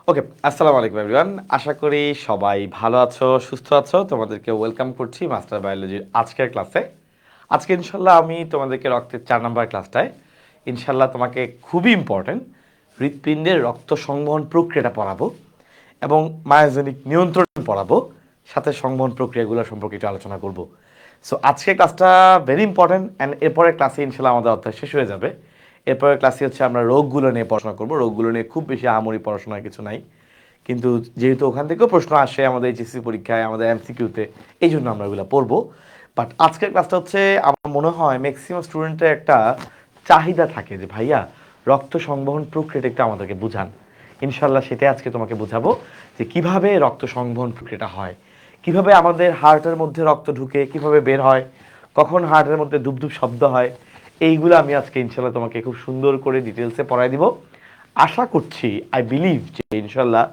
ওকে, আসসালামু আলাইকুম এভরিওয়ান। আশা করি সবাই ভালো আছো, সুস্থ আছো। তোমাদেরকে ওয়েলকাম করছি মাস্টার বায়োলজির আজকের ক্লাসে। আজকে ইনশাল্লাহ আমি তোমাদেরকে রক্তের 4 নাম্বার ক্লাসটায় ইনশাল্লাহ তোমাকে খুবই ইম্পর্টেন্ট হৃৎপিণ্ডের রক্ত সংবহন প্রক্রিয়াটা পড়াবো এবং মায়োজেনিক নিয়ন্ত্রণ পড়াবো, সাথে সংবহন প্রক্রিয়াগুলো সম্পর্কে একটু আলোচনা করব। সো আজকের ক্লাসটা ভেরি ইম্পর্টেন্ট অ্যান্ড এরপরের ক্লাসে ইনশাল্লাহ আমাদের অধ্যায় শেষ হয়ে যাবে। এরপরের ক্লাসে হচ্ছে আমরা রোগগুলো নিয়ে পড়াশোনা করব। রোগগুলো নিয়ে খুব বেশি আহামরি পড়াশোনার কিছু নাই, কিন্তু যেহেতু ওখান থেকেও প্রশ্ন আসে আমাদের এইচএসসি পরীক্ষায়, আমাদের এমসিকিউতে, এই জন্য আমরা ওগুলো পড়বো। বাট আজকের ক্লাসটা হচ্ছে আমার মনে হয় ম্যাক্সিমাম স্টুডেন্টের একটা চাহিদা থাকে যে ভাইয়া রক্ত সংবহন প্রক্রিয়াটা একটু আমাদেরকে বুঝান। ইনশাল্লাহ সেটাই আজকে তোমাকে বুঝাবো যে কিভাবে রক্ত সংবহন প্রক্রিয়াটা হয়, কিভাবে আমাদের হার্টের মধ্যে রক্ত ঢুকে কিভাবে বের হয়, কখন হার্টের মধ্যে ধুপধুপ শব্দ হয়। এইগুলো আমি আজকে ইনশাল্লাহ তোমাকে খুব সুন্দর করে ডিটেলসে পড়াই দিব। আশা করছি, আই বিলিভ যে ইনশাল্লাহ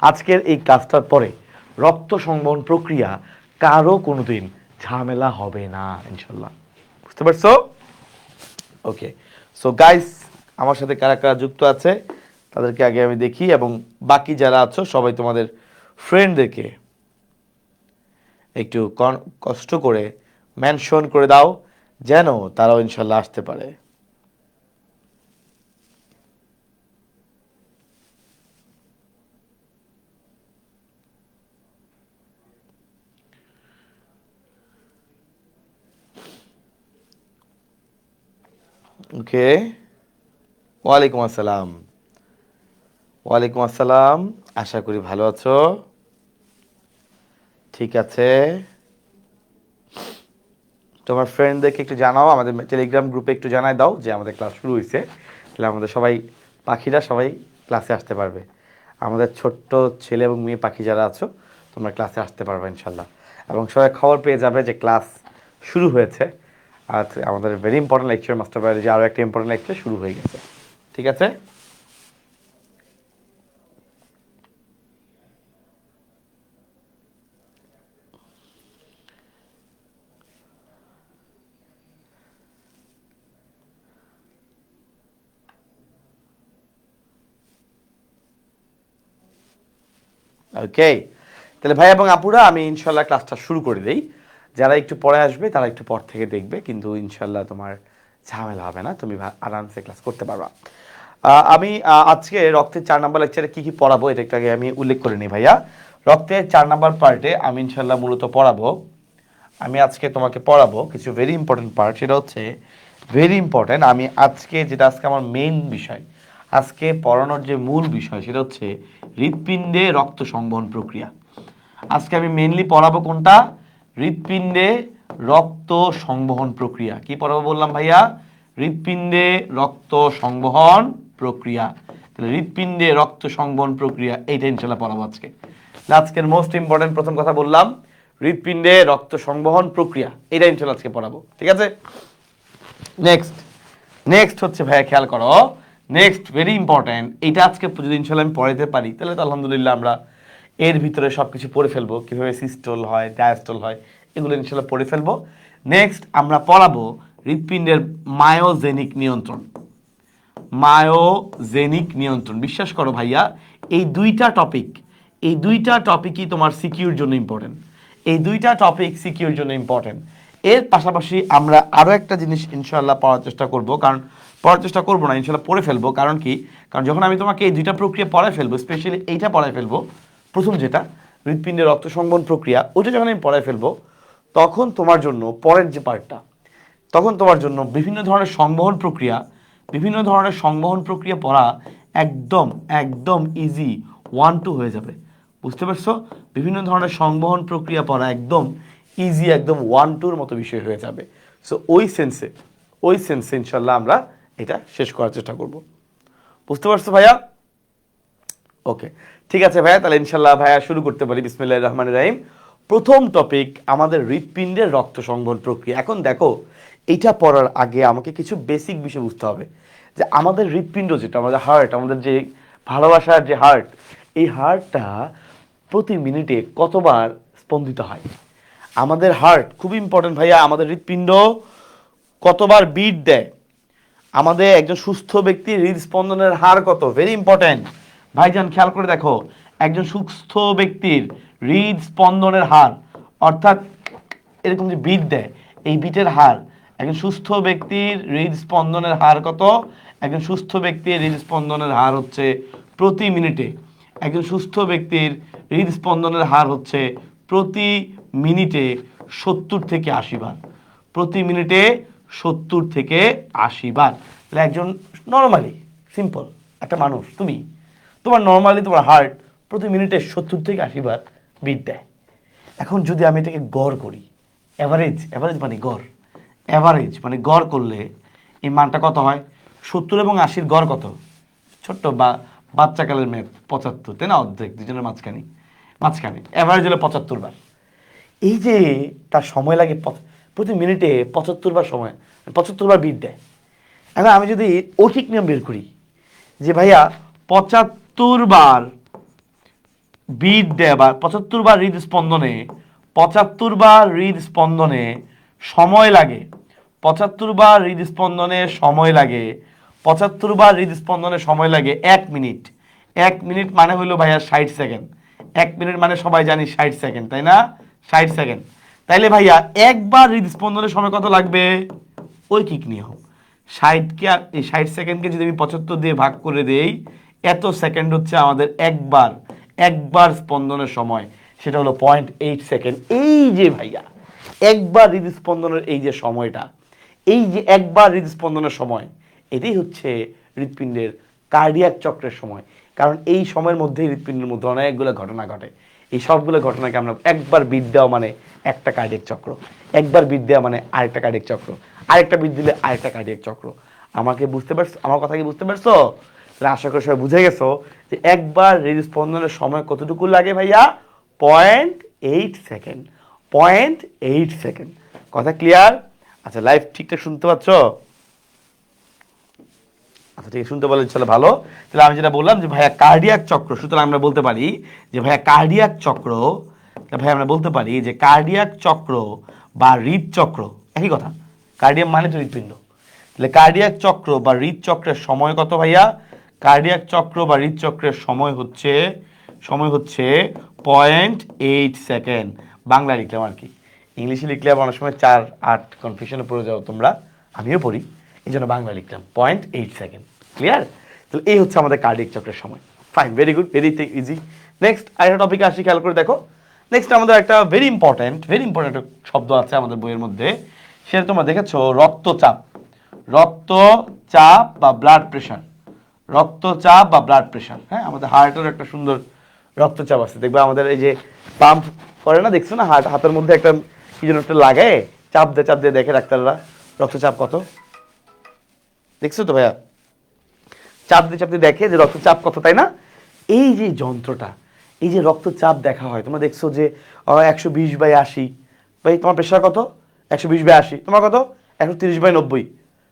আজকের এই ক্লাসটার পরে রক্ত সংবহন প্রক্রিয়া কারো কোনোদিন ঝামেলা হবে না ইনশাল্লাহ। বুঝতে পারছো? ওকে, সো গাইস, আমার সাথে কারা কারা যুক্ত আছে তাদেরকে আগে আমি দেখি, এবং বাকি যারা আছো সবাই তোমাদের ফ্রেন্ডদেরকে একটু কষ্ট করে মেনশন করে দাও যেন তারাও ইনশাল্লাহ আসতে পারে। ওকে, ওয়ালাইকুম আসসালাম। ওয়ালাইকুম আসসালাম, আশা করি ভালো আছো। ঠিক আছে, তোমার ফ্রেন্ডদেরকে একটু জানাও, আমাদের টেলিগ্রাম গ্রুপে একটু জানাই দাও যে আমাদের ক্লাস শুরু হয়েছে, তাহলে আমাদের সবাই পাখিরা সবাই ক্লাসে আসতে পারবে। আমাদের ছোট্ট ছেলে এবং মেয়ে পাখি যারা আছো তোমরা ক্লাসে আসতে পারবে ইনশাল্লাহ, এবং সবাই খবর পেয়ে যাবে যে ক্লাস শুরু হয়েছে। আর আমাদের very important lecture master biology আরও একটা ইম্পর্টেন্ট লেকচার শুরু হয়ে গেছে। ঠিক আছে, ওকে। তাহলে ভাই এবং আপুরা আমি ইনশাল্লাহ ক্লাসটা শুরু করে দেই। যারা একটু পরে আসবে তারা একটু পর থেকে দেখবে, কিন্তু ইনশাল্লাহ তোমার ঝামেলা হবে না, তুমি আরামসে ক্লাস করতে পারবা। আমি আজকে রক্তের 4 নাম্বার লেকচারে কী কী পড়াবো এটা একটু আগে আমি উল্লেখ করে নিই ভাইয়া। রক্তের 4 নাম্বার পার্টে আমি ইনশাল্লাহ মূলত পড়াবো, আমি আজকে তোমাকে পড়াবো কিছু ভেরি ইম্পর্টেন্ট পার্ট। সেটা হচ্ছে ভেরি ইম্পর্টেন্ট, আমি আজকে যেটা আজকে আমার মেইন বিষয়, আজকে পড়ানোর যে মূল বিষয় সেটা হচ্ছে হৃৎপিণ্ডে রক্ত সংবহন প্রক্রিয়া। আজকে আমি মেইনলি পড়াবো কোনটা? হৃৎপিণ্ডে রক্ত সংবহন প্রক্রিয়া। কি পড়াবো বললাম ভাইয়া? হৃৎপিণ্ডে রক্ত সংবহন প্রক্রিয়া। তাহলে হৃৎপিণ্ডে রক্ত সংবহন প্রক্রিয়া এইটা ইনশাল্লাহ পড়াবো আজকে। আজকের মোস্ট ইম্পর্টেন্ট প্রথম কথা বললাম হৃৎপিণ্ডে রক্ত সংবহন প্রক্রিয়া, এটা ইনশাল্লাহ আজকে পড়াবো। ঠিক আছে, নেক্সট নেক্সট হচ্ছে ভাইয়া খেয়াল করো, নেক্সট ভেরি ইম্পর্টেন্ট, এটা আজকে যদি ইনশাল্লাহ আমি পড়াইতে পারি তাহলে তো আলহামদুলিল্লাহ আমরা এর ভিতরে সব কিছু পড়ে ফেলবো, কীভাবে সিস্টোল হয় ডায়াস্টোল হয় এগুলো ইনশাল্লাহ পড়ে ফেলবো। নেক্সট আমরা পড়াবো হৃৎপিণ্ডের মায়োজেনিক নিয়ন্ত্রণ। মায়োজেনিক নিয়ন্ত্রণ, বিশ্বাস করো ভাইয়া এই দুইটা টপিকই তোমার সিকিউর জন্য ইম্পর্টেন্ট। এই দুইটা টপিক সিকিউর জন্য ইম্পর্টেন্ট। এর পাশাপাশি আমরা আরও একটা জিনিস ইনশাল্লাহ পড়ার চেষ্টা করব, কারণ পড়ার চেষ্টা করবো না ইনশাল্লাহ পড়ে ফেলবো। কারণ কি? কারণ যখন আমি তোমাকে এই দুইটা প্রক্রিয়া পড়ায় ফেলবো, স্পেশালি এইটা পড়ায় ফেলবো, প্রথম যেটা হৃৎপিণ্ডের রক্ত সংবহন প্রক্রিয়া, ওইটা যখন আমি পড়ায় ফেলবো তখন তোমার জন্য পরের যে পার্টটা, তখন তোমার জন্য বিভিন্ন ধরনের সংবহন প্রক্রিয়া পড়া একদম একদম ইজি 1-2 হয়ে যাবে। বুঝতে পারছো? বিভিন্ন ধরনের সংবহন প্রক্রিয়া পড়া একদম ইজি, একদম 1-2-র মতো বিষয় হয়ে যাবে। সো ওই সেন্সে ইনশাল্লাহ আমরা এটা শেষ করার চেষ্টা করব। বুঝতে পারছো ভাইয়া? ওকে, ঠিক আছে ভাইয়া, তাহলে ইনশাল্লাহ ভাইয়া শুরু করতে পারি। বিসমিল্লাহির রহমানির রহিম। প্রথম টপিক আমাদের হৃৎপিণ্ডের রক্ত সংবহন প্রক্রিয়া। এখন দেখো, এইটা পড়ার আগে আমাকে কিছু বেসিক বিষয় বুঝতে হবে যে আমাদের হৃৎপিণ্ড যেটা, আমাদের হার্ট, আমাদের যে ভালোবাসার যে হার্ট, এই হার্টটা প্রতি মিনিটে কতবার স্পন্দিত হয়। আমাদের হার্ট খুব ইম্পর্টেন্ট ভাইয়া, আমাদের হৃৎপিণ্ড কতবার বিট দেয়, আমাদের একজন সুস্থ ব্যক্তির হৃদস্পন্দনের হার কত, ভেরি ইম্পর্টেন্ট। ভাইজান খেয়াল করে দেখো, একজন সুস্থ ব্যক্তির হৃদস্পন্দনের হার, অর্থাৎ এরকম যে বিট দেয়, এই বিটের হার, একজন সুস্থ ব্যক্তির হৃদস্পন্দনের হার কত? একজন সুস্থ ব্যক্তির হৃদস্পন্দনের হার হচ্ছে প্রতি মিনিটে, একজন সুস্থ ব্যক্তির হৃদস্পন্দনের হার হচ্ছে প্রতি মিনিটে 70 থেকে 80 বার। প্রতি মিনিটে 70 থেকে 80 বার। তাহলে একজন নর্মালি সিম্পল একটা মানুষ, তোমার নর্মালি তোমার হার্ট প্রতি মিনিটে 70 থেকে 80 বার বিট দেয়। এখন যদি আমি এটাকে গড় করি, অ্যাভারেজ মানে গড়, অ্যাভারেজ মানে গড় করলে এই মানটা কত হয়? 70 এবং 80-র গড় কত? ছোট্ট বাচ্চাকালের মেয়ে 75, তাই না? অর্ধেক, দুজনের মাঝখানে অ্যাভারেজ হলো 75 বার। এই যে তার সময় লাগে প্রতি মিনিটে 75 বার সময়, 75 বার বিট দেয়। এখন আমি যদি অঠিক নিয়ম বের করি যে ভাইয়া 75 বার বিট দেয় বা 75 বার হৃদস্পন্দনে, 75 বার হৃদস্পন্দনে সময় লাগে, 75 বার হৃদস্পন্দনে সময় লাগে, 75 বার হৃদস্পন্দনে সময় লাগে 1 মিনিট। 1 মিনিট মানে হলো ভাইয়া 60 সেকেন্ড। 1 মিনিট মানে সবাই জানি 60 সেকেন্ড, তাই না? 60 সেকেন্ড। তাইলে ভাইয়া একবার হৃদস্পন্দনের সময় কত লাগবে? ঐকিক নিয়ম, 60কে আর এই 60 সেকেন্ডকে যদি আমি 75 দিয়ে ভাগ করে দেই, এত সেকেন্ড হচ্ছে আমাদের একবার স্পন্দনের সময়, সেটা হলো 0.8 সেকেন্ড। এই যে ভাইয়া একবার হৃদস্পন্দনের এই যে সময়টা, এই যে একবার হৃদস্পন্দনের সময়, এটাই হচ্ছে হৃৎপিণ্ডের কার্ডিয়াক চক্রের সময়। কারণ এই সময়ের মধ্যেই হৃৎপিণ্ডের মধ্যে অনেকগুলো ঘটনা ঘটে। এই সবগুলো ঘটনাকে আমরা একবার বিট দেওয়া মানে একটা কার্ডিয়াক চক্র, একবার বিট দেওয়া মানে আরেকটা কার্ডিয়াক চক্র, আরেকটা বিট দিলে আরেকটা কার্ডিয়াক চক্র। আমাকে বুঝতে পারছো? আমার কথা কি বুঝতে পারছো? তাহলে আশা করি সবাই বুঝে গেছো যে একবার হৃদস্পন্দনের সময় কতটুকু লাগে ভাইয়া? 0.8 সেকেন্ড। 0.8 সেকেন্ড। কথা ক্লিয়ার? আচ্ছা, লাইভ ঠিকঠাক শুনতে পাচ্ছ? আচ্ছা ঠিক আছে, শুনতে বলেন, চলো ভালো। তাহলে আমি যেটা বললাম যে ভাইয়া কার্ডিয়াক চক্র, সুতরাং আমরা বলতে পারি যে ভাইয়া কার্ডিয়াক চক্র, ভাইয়া আমরা বলতে পারি যে কার্ডিয়াক চক্র বা হৃদচক্র একই কথা। কার্ডিয়াম মানে তো হৃৎপিণ্ড। তাহলে কার্ডিয়াক চক্র বা হৃদচক্রের সময় কত ভাইয়া? কার্ডিয়াক চক্র বা হৃদচক্রের সময় হচ্ছে 0.8 সেকেন্ড। বাংলা লিখলাম আর কি, ইংলিশে লিখলে আবার অনেক সময় 4-8 কনফিউশনে পড়ে যাও তোমরা, আমিও পড়ি, এই জন্য বাংলা লিখলাম 0.8 সেকেন্ড। ক্লিয়ার? তাহলে এই হচ্ছে আমাদের কার্ডিয়াক চক্রের সময়। Fine, very good, very easy. Next আরেকটা টপিকে আসি, খেয়াল করে দেখো। নেক্সট আমাদের একটা ভেরি ইম্পর্টেন্ট শব্দ আছে আমাদের বইয়ের মধ্যে, সেটা তোমরা দেখেছো, রক্তচাপ। রক্তচাপ বা ব্লাড প্রেশার, রক্তচাপ বা ব্লাড প্রেশার। হ্যাঁ, আমাদের হার্টের একটা সুন্দর রক্তচাপ আছে, দেখবে আমাদের এই যে পাম্প করে না, দেখছো না, হাতের মধ্যে একটা কি যেন একটা লাগায়, চাপ দিয়ে দেখে ডাক্তাররা রক্তচাপ কত। দেখছো তো ভাইয়া? চাপ দিয়ে দেখে যে রক্তচাপ কত, তাই না? এই যে যন্ত্রটা, এই যে রক্তচাপ দেখা হয়, তোমরা দেখছো যে 120/80, ভাই তোমার প্রেশার কত? 120/80। তোমার কত? 130/90।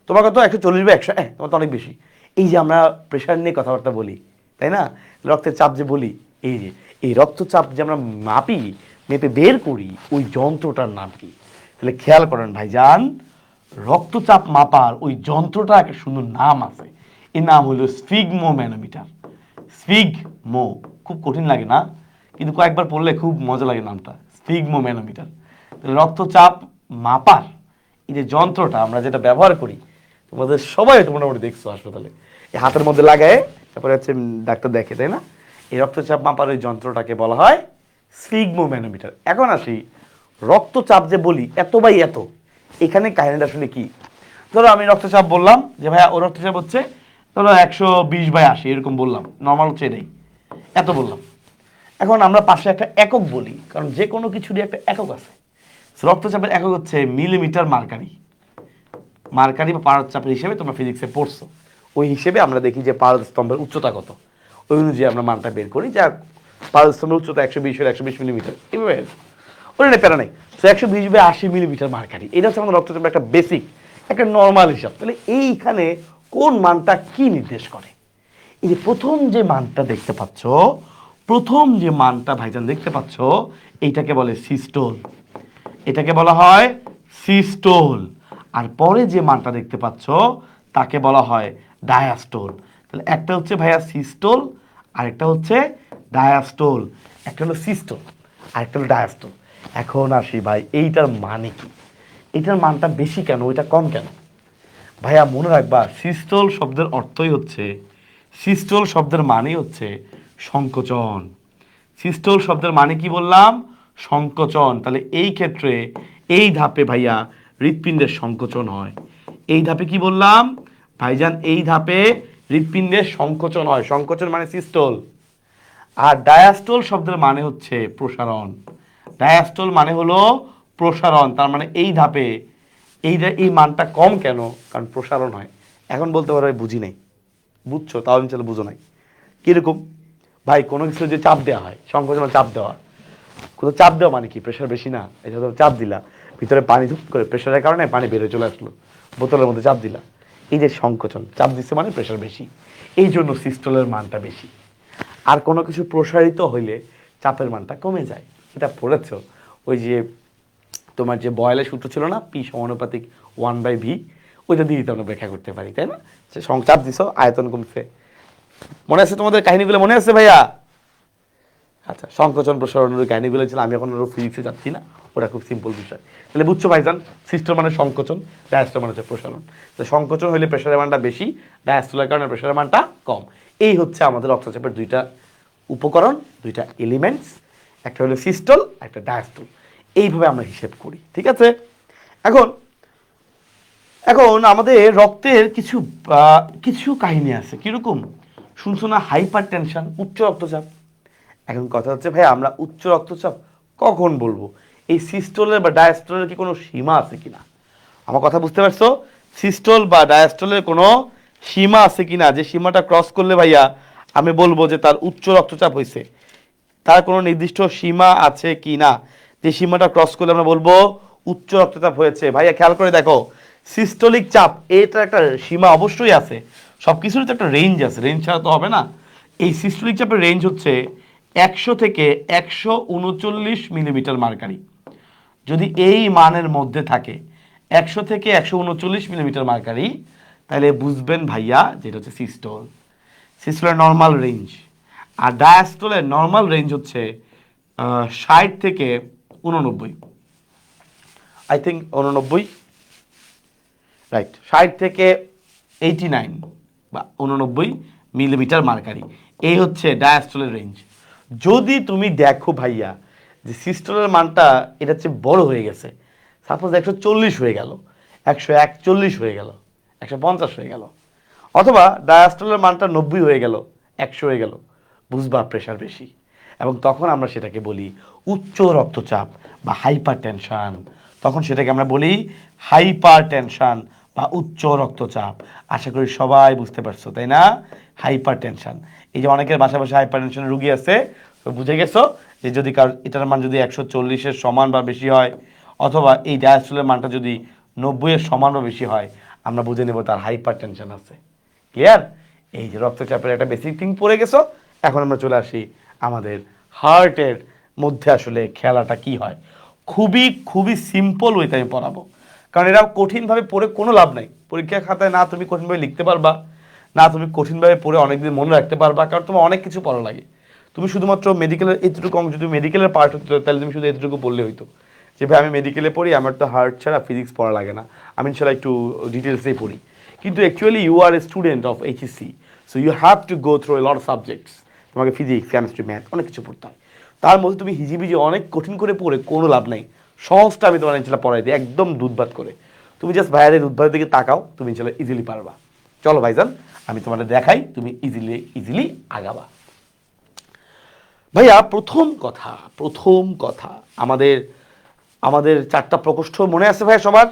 তোমার কত? 140/100। তোমার তো অনেক বেশি। এই যে আমরা প্রেশার নিয়ে কথাবার্তা বলি, তাই না? রক্তের চাপ যে বলি, এই যে এই রক্তচাপ যে আমরা মেপে বের করি, ওই যন্ত্রটার নাম কি? তাহলে খেয়াল করেন ভাইজান, রক্তচাপ মাপার ওই যন্ত্রটা একটা সুন্দর নাম আছে, এর নাম হলো স্ফিগমোম্যানোমিটার। স্ফিগমো, খুব কঠিন লাগে না, কিন্তু কয়েকবার পড়লে খুব মজা লাগে নামটা, স্ফিগমোম্যানোমিটার। রক্তচাপ মাপার এই যে যন্ত্রটা আমরা যেটা ব্যবহার করি, তোমাদের সবাই তো মোটামুটি দেখছো হাসপাতালে, এই হাতের মধ্যে লাগায় তারপরে হচ্ছে ডাক্তার দেখে, তাই না? এই রক্তচাপ মাপার ওই যন্ত্রটাকে বলা হয় স্ফিগমোম্যানোমিটার। এখন আসি, রক্তচাপ যে বলি এত বাই এত, এখানে কাহিনীটা আসলে কি? ধরো আমি রক্তচাপ বললাম যে ভাইয়া ও রক্তচাপ হচ্ছে ধরো 120/80, এরকম বললাম, নর্মাল হচ্ছে এটাই, এত বললাম। এখন আমরা পাশে একটা একক বলি, কারণ যে কোনো কিছুরই একটা একক আছে। রক্তচাপের একক হচ্ছে মিলিমিটার মার্কারি। মার্কারি বা পারদচাপের হিসেবে তোমরা ফিজিক্সে পড়ছো, ওই হিসেবে আমরা দেখি যে পারদস্তম্ভের উচ্চতা কত, ওই অনুযায়ী আমরা মানটা বের করি। যা পারদস্তম্ভের উচ্চতা 120 মিলিমিটার, এভাবে ওটা প্যারা নেই। তো 120/80 মিলিমিটার মার্কারি, এটা হচ্ছে আমাদের রক্তচাপের একটা বেসিক, একটা নর্মাল হিসাব। তাহলে এইখানে কোন মানটা কি নির্দেশ করে? এই যে প্রথম যে মানটা দেখতে পাচ্ছ, প্রথম যে মানটা ভাইজান দেখতে পাচ্ছ, এইটাকে বলে সিস্টোল, এটাকে বলা হয় সিস্টোল। আর পরে যে মানটা দেখতে পাচ্ছ তাকে বলা হয় ডায়াস্টোল। তাহলে একটা হচ্ছে ভাইয়া সিস্টোল, আরেকটা হচ্ছে ডায়াস্টোল, একটা হলো সিস্টোল, আরেকটা হলো ডায়াস্টোল। এখন আসি ভাই, এইটার মানে কি? এইটার মানটা বেশি কেন, ওইটা কম কেন? ভাইয়া মনে রাখবা, সিস্টোল শব্দের অর্থই হচ্ছে, সিস্টোল শব্দের মানেই হচ্ছে সংকোচন। সিস্টোল শব্দের মানে কি বললাম? সংকোচন। তাহলে এই ক্ষেত্রে এই ধাপে ভাইয়া হৃৎপিণ্ডের সংকোচন হয়। এই ধাপে কি বললাম ভাইজান? এই ধাপে হৃৎপিণ্ডের সংকোচন হয়। সংকোচন মানে সিস্টোল। আর ডায়াস্টোল শব্দের মানে হচ্ছে প্রসারণ। ডায়াস্টোল মানে হলো প্রসারণ। তার মানে এই ধাপে এই মানটা কম কেন? কারণ প্রসারণ হয়। এখন বলতে পারো বুঝি নাই। বুঝছো? তাও আমি চলে বুঝো নাই। কিরকম? ভাই কোনো কিছু যে চাপ দেওয়া হয়, সংকোচন চাপ দেওয়া। কোথাও চাপ দেওয়া মানে কি? প্রেশার বেশি না? এটা তো চাপ দিলা, ভিতরে পানি ধুপ করে প্রেশারের কারণে পানি বেরোয় চলে আসলো, বোতলের মধ্যে চাপ দিলা। এই যে সংকোচন, চাপ দিচ্ছে মানে প্রেশার বেশি, এই জন্য সিস্টোলের মানটা বেশি। আর কোনো কিছু প্রসারিত হইলে চাপের মানটা কমে যায়। এটা পড়েছো? ওই যে তোমার যে বয়েলের সূত্র ছিল না, পি সমানুপাতিক 1/v, ওইটা দিয়ে আমরা ব্যাখ্যা করতে পারি, তাই না? সে চাপ দিছো, আয়তন কমছে। মনে আছে তোমাদের কাহিনীগুলো? মনে আছে ভাইয়া? আচ্ছা, সংকোচন প্রসারণের কাহিনীগুলো ছিল, আমি এখন ফিজিক্সে যাচ্ছি না, ওটা খুব সিম্পল বিষয়। তাহলে বুঝছো ভাইজান, সিস্টোল মানে সংকোচন, ডায়াস্টোল মানে হচ্ছে প্রসারণ। তো সংকোচন হলে প্রেশারের মানটা বেশি, ডায়াস্টোলের কারণে প্রেশারের মানটা কম। এই হচ্ছে আমাদের রক্তচাপের দুইটা উপকরণ, দুইটা এলিমেন্টস, একটা হলো সিস্টোল, একটা ডায়াস্টোল। এইভাবে আমরা হিসেব করি, ঠিক আছে? এখন এখন আমাদের রক্তের কিছু কিছু কাহিনী আছে। কিরকম? শুনছো না? হাইপার টেনশন, উচ্চ রক্তচাপ। এখন কথা হচ্ছে ভাই, আমরা উচ্চ রক্তচাপ কখন বলবো? এই সিস্টোলের বা ডায়াস্টোলের কি কোনো সীমা আছে কিনা? আমার কথা বুঝতে পারছো? সিস্টোল বা ডায়াস্টোলের কোনো সীমা আছে কিনা, যে সীমাটা ক্রস করলে ভাইয়া আমি বলবো যে তার উচ্চ রক্তচাপ হয়েছে? তার কোনো নির্দিষ্ট সীমা আছে কি না, যে সীমাটা ক্রস করলে আমরা বলবো উচ্চ রক্তচাপ হয়েছে? ভাইয়া খেয়াল করে দেখো, সিস্টোলিক চাপ, এটা একটা সীমা অবশ্যই আছে। সব কিছুরই তো একটা রেঞ্জ আছে, রেঞ্জ ছাড়া তো হবে না। এই সিস্টোলিক চাপের রেঞ্জ হচ্ছে 100 থেকে 139 মিলিমিটার মার্কারি। যদি এই মানের মধ্যে থাকে, 100 থেকে 139 মিলিমিটার মার্কারি, তাহলে বুঝবেন ভাইয়া যেটা হচ্ছে সিস্টোল। সিস্টোলের নর্মাল রেঞ্জ। আর ডায়াস্টোলের নর্মাল রেঞ্জ হচ্ছে 60 থেকে 89, আই থিঙ্ক 89, রাইট, 60 থেকে 89 বা 89 মিলিমিটার মার্কারি। এই হচ্ছে ডায়াস্টোলের রেঞ্জ। যদি তুমি দেখো ভাইয়া যে সিস্টোলের মানটা এটা হচ্ছে বড় হয়ে গেছে, সাপোজ 140 হয়ে গেল, 141 হয়ে গেল, 150 হয়ে গেল, অথবা ডায়াস্টোলের মানটা 90 হয়ে গেল, 100 হয়ে গেল, বুঝবা প্রেশার বেশি। এবং তখন আমরা সেটাকে বলি উচ্চ রক্তচাপ বা হাইপার টেনশন। তখন সেটাকে আমরা বলি হাইপার টেনশন বা উচ্চ রক্তচাপ। আশা করি সবাই বুঝতে পারছো, তাই না? Hyper tension. এই যে অনেকের বাসায় বাসায় হাইপার টেনশনের রুগী আছে, তো বুঝে গেছো যে যদি কারো এটার মান যদি 140-এর সমান বা বেশি হয়, অথবা এই ডায়াস্টোলের মানটা যদি 90-এর সমান বা বেশি হয়, আমরা বুঝে নেব তার হাইপার টেনশন আছে। ক্লিয়ার? এই যে রক্তচাপের একটা বেসিক থিং পড়ে গেছো। এখন আমরা চলে আসি আমাদের হার্টের মধ্যে আসলে খেলাটা কি হয়। খুবই খুবই সিম্পল ওইতে আমি পড়াবো, কারণ এরা কঠিনভাবে পড়ে কোনো লাভ নাই। পরীক্ষা খাতায় না তুমি কঠিনভাবে লিখতে পারবা, না তুমি কঠিনভাবে পড়ে অনেকদিন মনে রাখতে পারবা, কারণ তোমার অনেক কিছু পড়া লাগে। তুমি শুধুমাত্র মেডিকেলের এতটুকু অঙ্ক, যদি মেডিকেলের পার্ট হতো তাহলে তুমি শুধু এতটুকু পড়লে হইতো যে ভাই আমি মেডিকেলে পড়ি, আমার তো হার্ট ছাড়া ফিজিক্স পড়া লাগে না, আমি ইনশাল্লাহ একটু ডিটেলসেই পড়ি। কিন্তু actually you are a student of HSC, so you have to go through a lot of subjects. তোমাকে ফিজিক্স, কেমিস্ট্রি, ম্যাথ অনেক কিছু পড়তে হয়। তার মধ্যে তুমি হিজিবিজি অনেক কঠিন করে পড়ে কোনো লাভ নাই। সহজটা আমি তোমার ইনশাল্লাহ পড়াই দিই একদম দুধভাত করে। তুমি জাস্ট ভাইয়াদের দুধভাতের দিকে তাকাও, তুমি ইনশাল্লাহ ইজিলি পারবা। চলো ভাইজান, আমি তোমাদের দেখাই, তুমি ইজিলি ইজিলি আগাবা। ভাইয়া প্রথম কথা আমাদের আমাদের 4টা প্রকোষ্ঠ মনে আছে ভাইয়া সবার?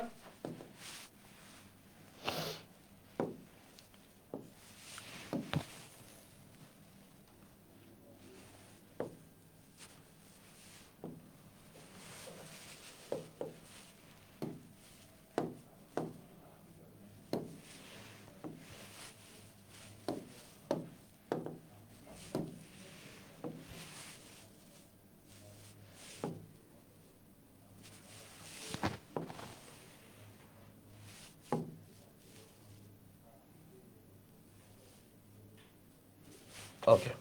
ওকে,